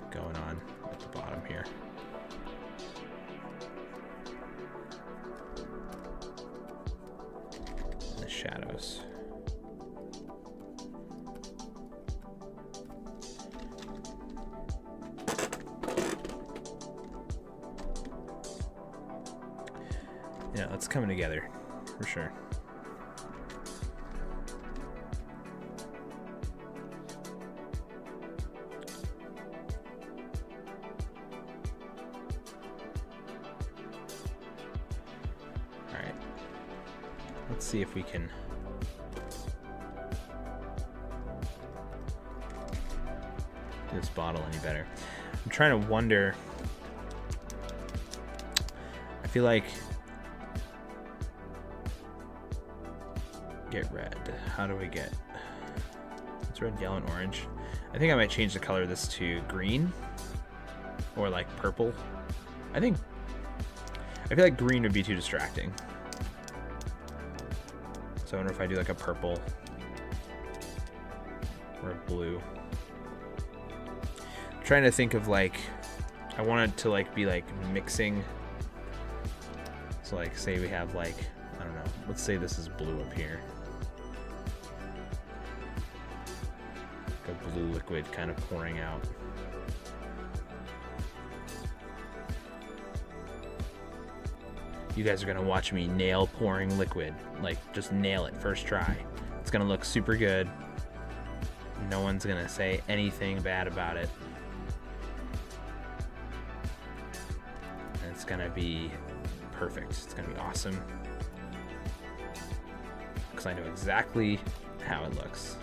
going on at the bottom here. And the shadows. Yeah, it's coming together for sure. Let's see if we can do this bottle any better. I'm trying to wonder feel like get red. How do we get? It's red, yellow, and orange. I think I might change the color of this to green or like purple. I feel like green would be too distracting. So I wonder if I do like a purple or a blue. I'm trying to think of like, I want it to like be like mixing. So like say we have like, I don't know, let's say this is blue up here. Like a blue liquid kind of pouring out. You guys are gonna watch me nail pouring liquid. Like, just nail it first try. It's gonna look super good. No one's gonna say anything bad about it. And it's gonna be perfect. It's gonna be awesome. Because I know exactly how it looks.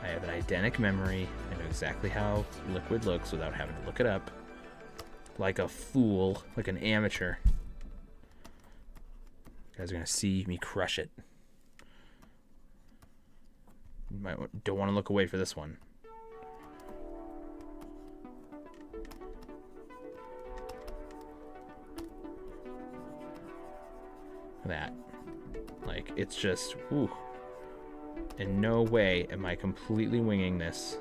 I have an eidetic memory. I know exactly how liquid looks without having to look it up. Like a fool, like an amateur. You guys are gonna see me crush it. You don't want to look away for this one. Look at that. Like, it's just, whew. In no way am I completely winging this.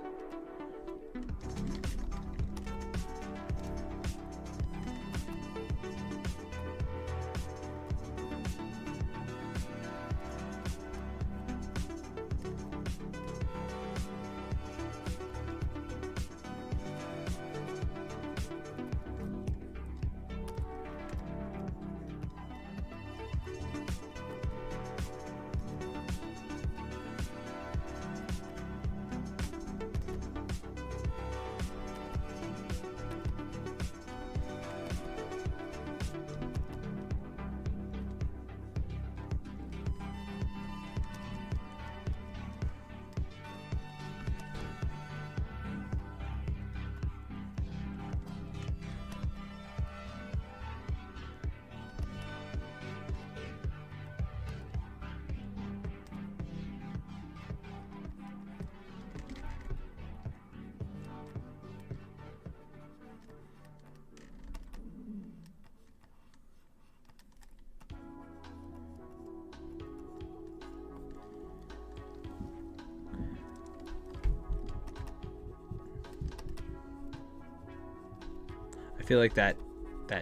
I feel like that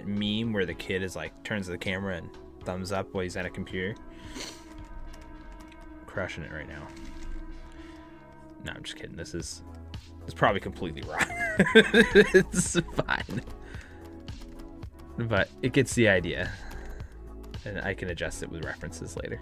meme where the kid is like turns to the camera and thumbs up while he's at a computer. Crushing it right now. No, I'm just kidding. This is probably completely wrong. It's fine. But it gets the idea. And I can adjust it with references later.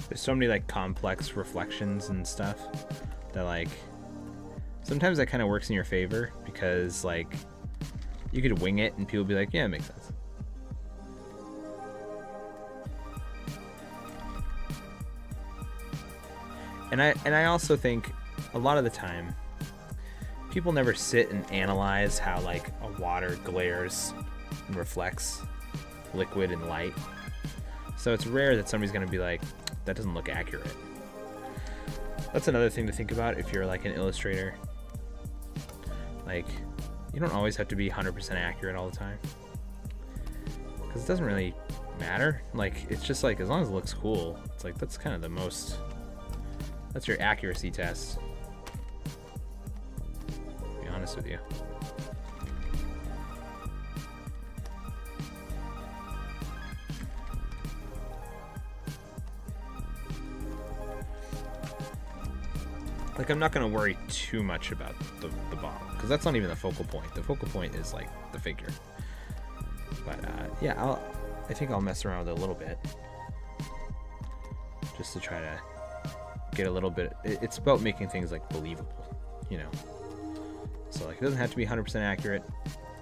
There's so many like complex reflections and stuff that like sometimes that kind of works in your favor because like you could wing it and people be like, yeah, it makes sense. And I also think a lot of the time people never sit and analyze how like a water glares and reflects liquid and light. So it's rare that somebody's going to be like, that doesn't look accurate. That's another thing to think about if you're like an illustrator. Like, you don't always have to be 100% accurate all the time, because it doesn't really matter. Like, it's just like, as long as it looks cool, it's like, that's kind of the most, that's your accuracy test, to be honest with you. Like, I'm not going to worry too much about the bottle, because that's not even the focal point. The focal point is like the figure. But yeah, I think I'll mess around with it a little bit, just to try to get a little bit. It's about making things like believable, you know. So like, it doesn't have to be 100% accurate,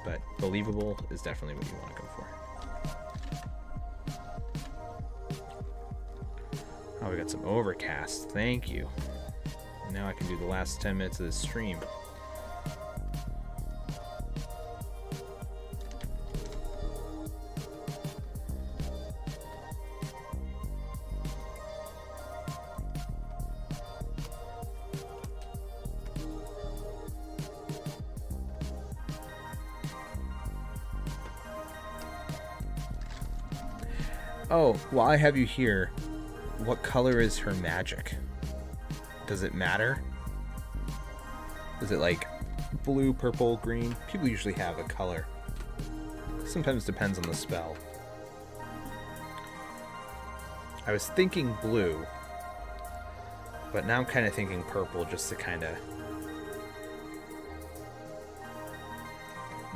but believable is definitely what you want to go for. Oh, we got some overcast. Thank you. Now I can do the last 10 minutes of this stream. Oh, while I have you here, what color is her magic? Does it matter? Is it like blue, purple, green? People usually have a color. Sometimes depends on the spell. I was thinking blue, but now I'm kind of thinking purple, just to kind of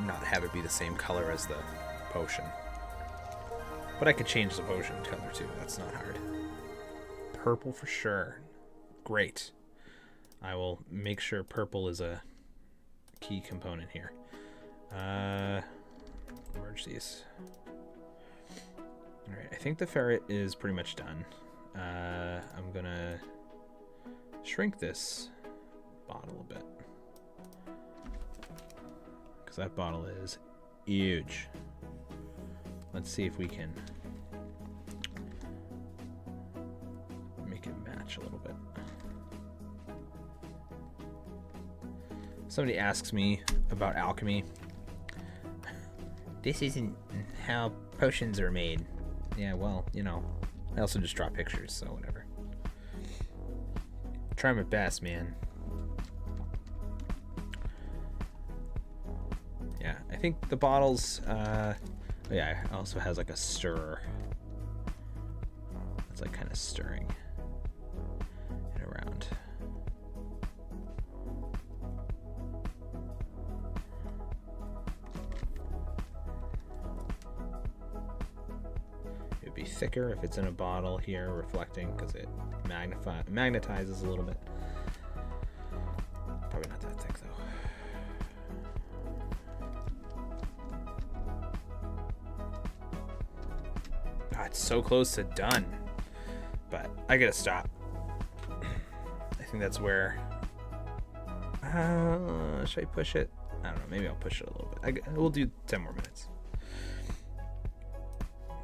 not have it be the same color as the potion. But I could change the potion color too. That's not hard. Purple for sure. Great. I will make sure purple is a key component here. Merge these. Alright, I think the ferret is pretty much done. I'm gonna shrink this bottle a bit, because that bottle is huge. Let's see if we can make it match a little bit. Somebody asks me about alchemy. This isn't how potions are made. Yeah, well, you know, I also just draw pictures, so whatever. Try my best, man. Yeah, I think the bottles, yeah, it also has like a stirrer. It's like kind of stirring it around. It'd be thicker if it's in a bottle here, reflecting, because it magnetizes a little bit. Probably not that thick though. Ah, it's so close to done, but I gotta stop. I think that's where. Should I push it? I don't know. Maybe I'll push it a little bit. We'll do 10 more minutes.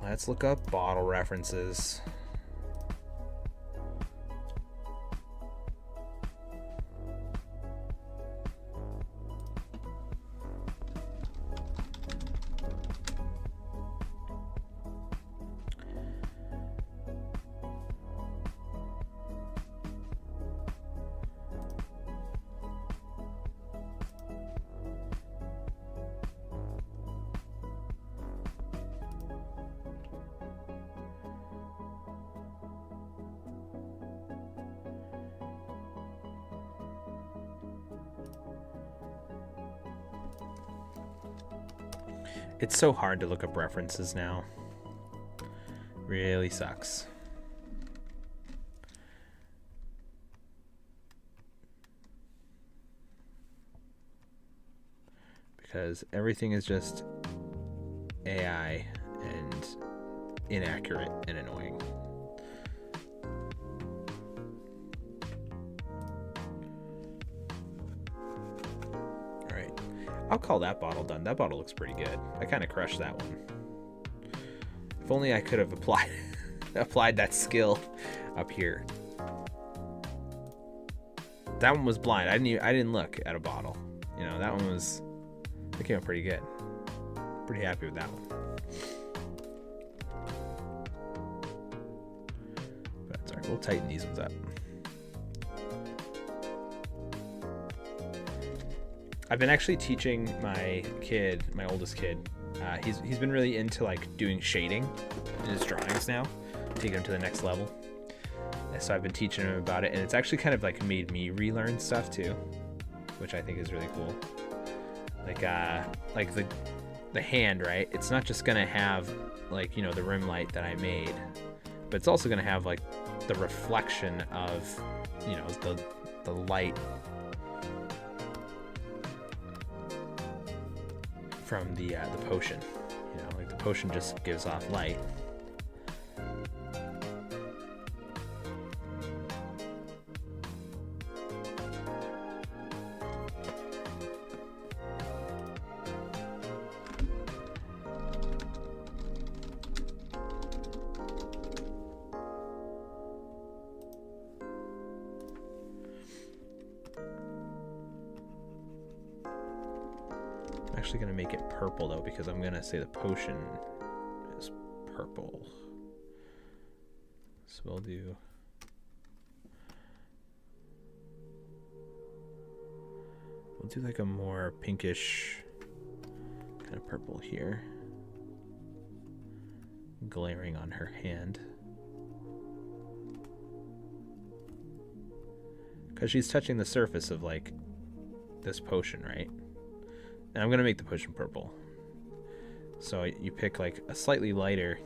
Let's look up bottle references. It's so hard to look up references now. Really sucks. Because everything is just AI and inaccurate and annoying. I'll call that bottle done. That bottle looks pretty good. I kind of crushed that one. If only I could have applied that skill up here. That one was blind. I didn't look at a bottle. You know, that came out pretty good. Pretty happy with that one. But sorry, we'll tighten these ones up. I've been actually teaching my oldest kid. He's been really into like doing shading in his drawings now, taking him to the next level. And so I've been teaching him about it, and it's actually kind of like made me relearn stuff too, which I think is really cool. Like the hand, right? It's not just gonna have like, you know, the rim light that I made, but it's also gonna have like the reflection of, you know, the light from the potion. You know, like the potion just gives off light. Actually going to make it purple though, because I'm going to say the potion is purple. So we'll do like a more pinkish kind of purple here, glaring on her hand, because she's touching the surface of like this potion, right? And I'm going to make the potion purple. So you pick like a slightly lighter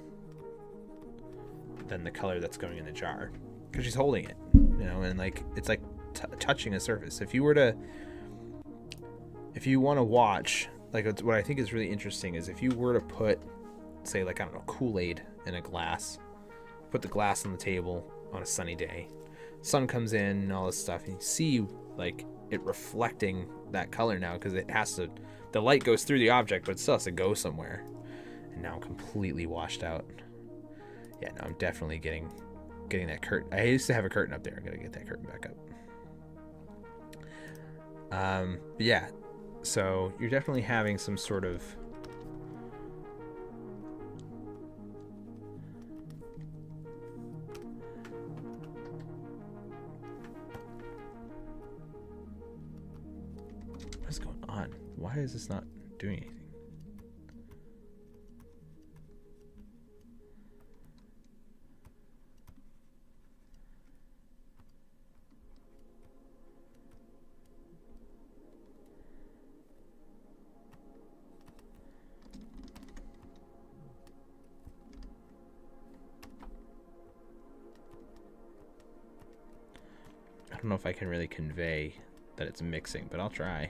than the color that's going in the jar, because she's holding it, you know, and like it's like touching a surface. If you want to watch, like what I think is really interesting is if you were to put, say, like, I don't know, Kool-Aid in a glass, put the glass on the table on a sunny day, sun comes in and all this stuff, and you see like it reflecting that color now, because the light goes through the object, but it still has to go somewhere. And now I'm completely washed out. Yeah, no, I'm definitely getting that curtain. I used to have a curtain up there. I'm gonna get that curtain back up. But yeah, so you're definitely having some sort of what's going on? Why is this not doing anything? I don't know if I can really convey that it's mixing, but I'll try.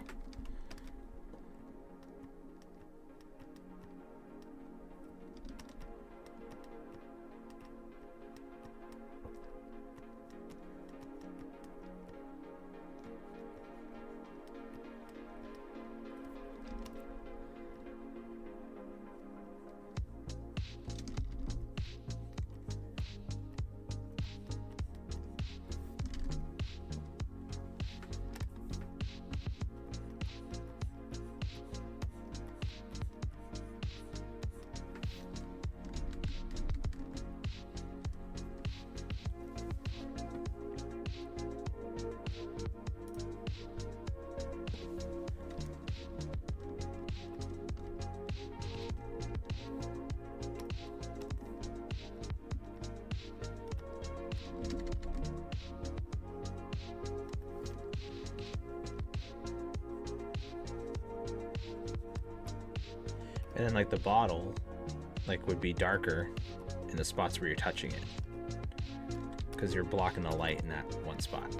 And then like the bottle like would be darker in the spots where you're touching it, because you're blocking the light in that one spot.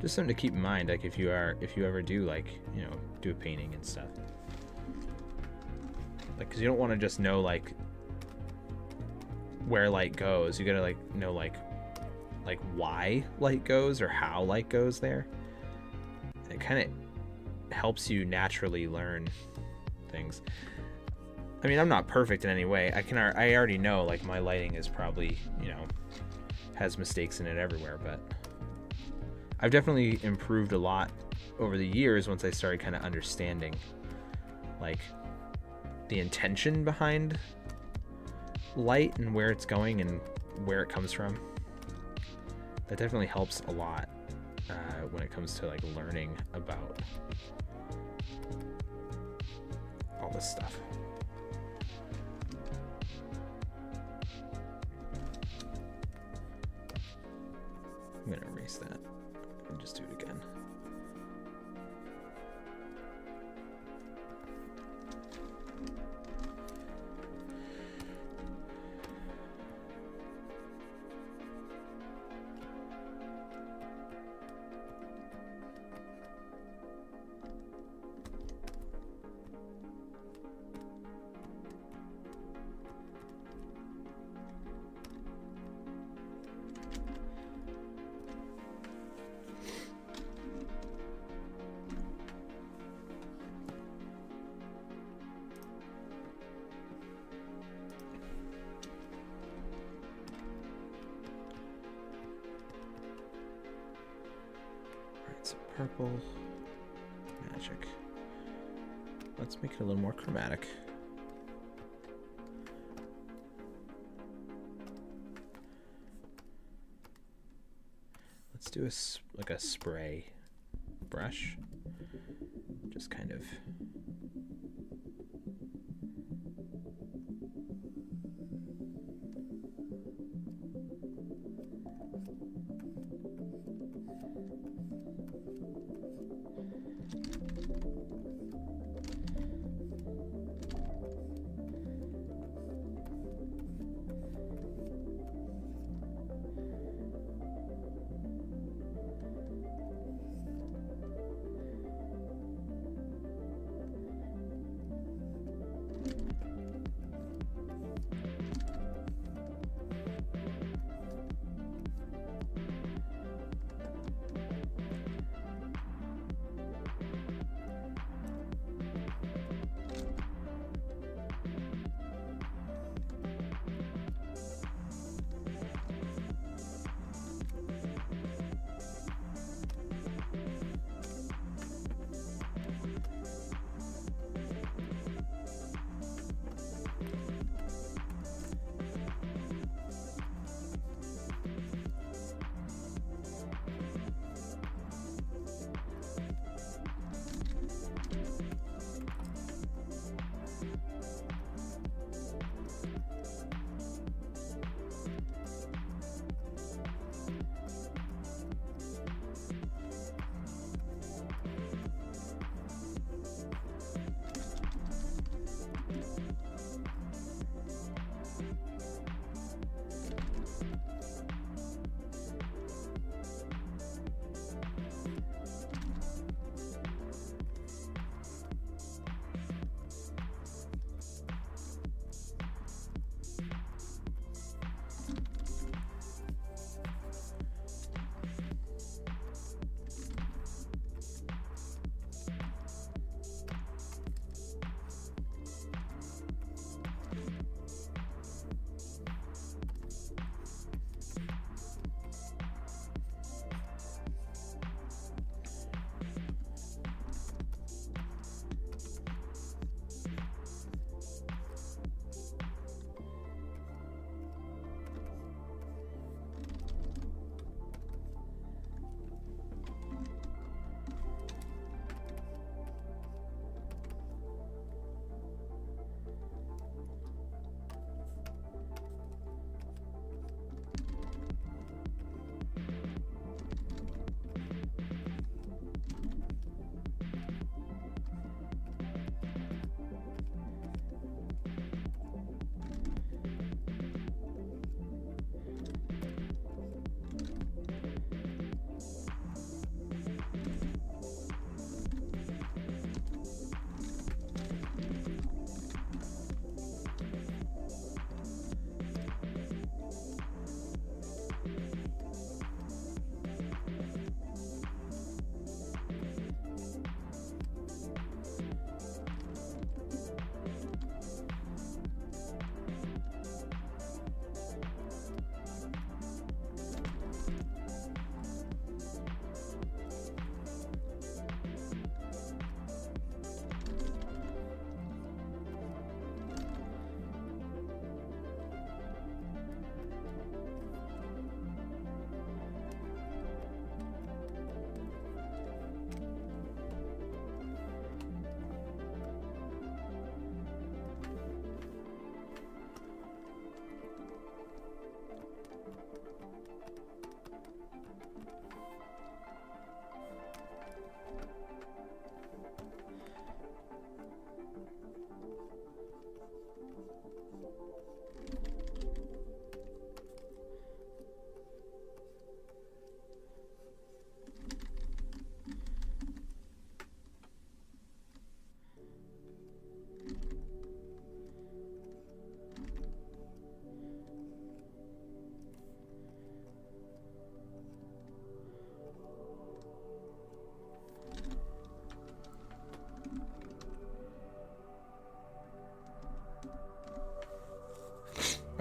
Just something to keep in mind, like if you ever do, like, you know, do a painting and stuff, like, because you don't want to just know like where light goes. You gotta like know like like why light goes or how light goes there. It kind of helps you naturally learn things. I mean, I'm not perfect in any way. I already know like my lighting is probably, has mistakes in it everywhere, but I've definitely improved a lot over the years once I started kind of understanding like the intention behind light and where it's going and where it comes from. That definitely helps a lot when it comes to like learning about all this stuff. I'm gonna erase that and just do it again. Purple magic. Let's make it a little more chromatic. Let's do a spray brush. Just kind of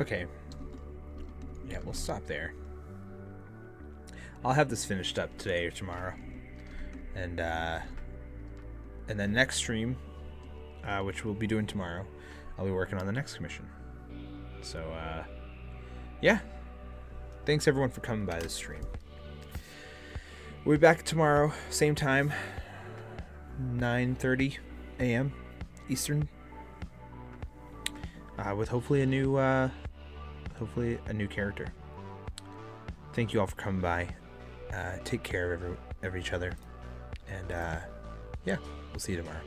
Okay. Yeah, we'll stop there. I'll have this finished up today or tomorrow. And then next stream, which we'll be doing tomorrow, I'll be working on the next commission. So, yeah. Thanks everyone for coming by this stream. We'll be back tomorrow, same time, 9:30 a.m. Eastern, with hopefully a new character. Thank you all for coming by. Take care of each other, and yeah, we'll see you tomorrow.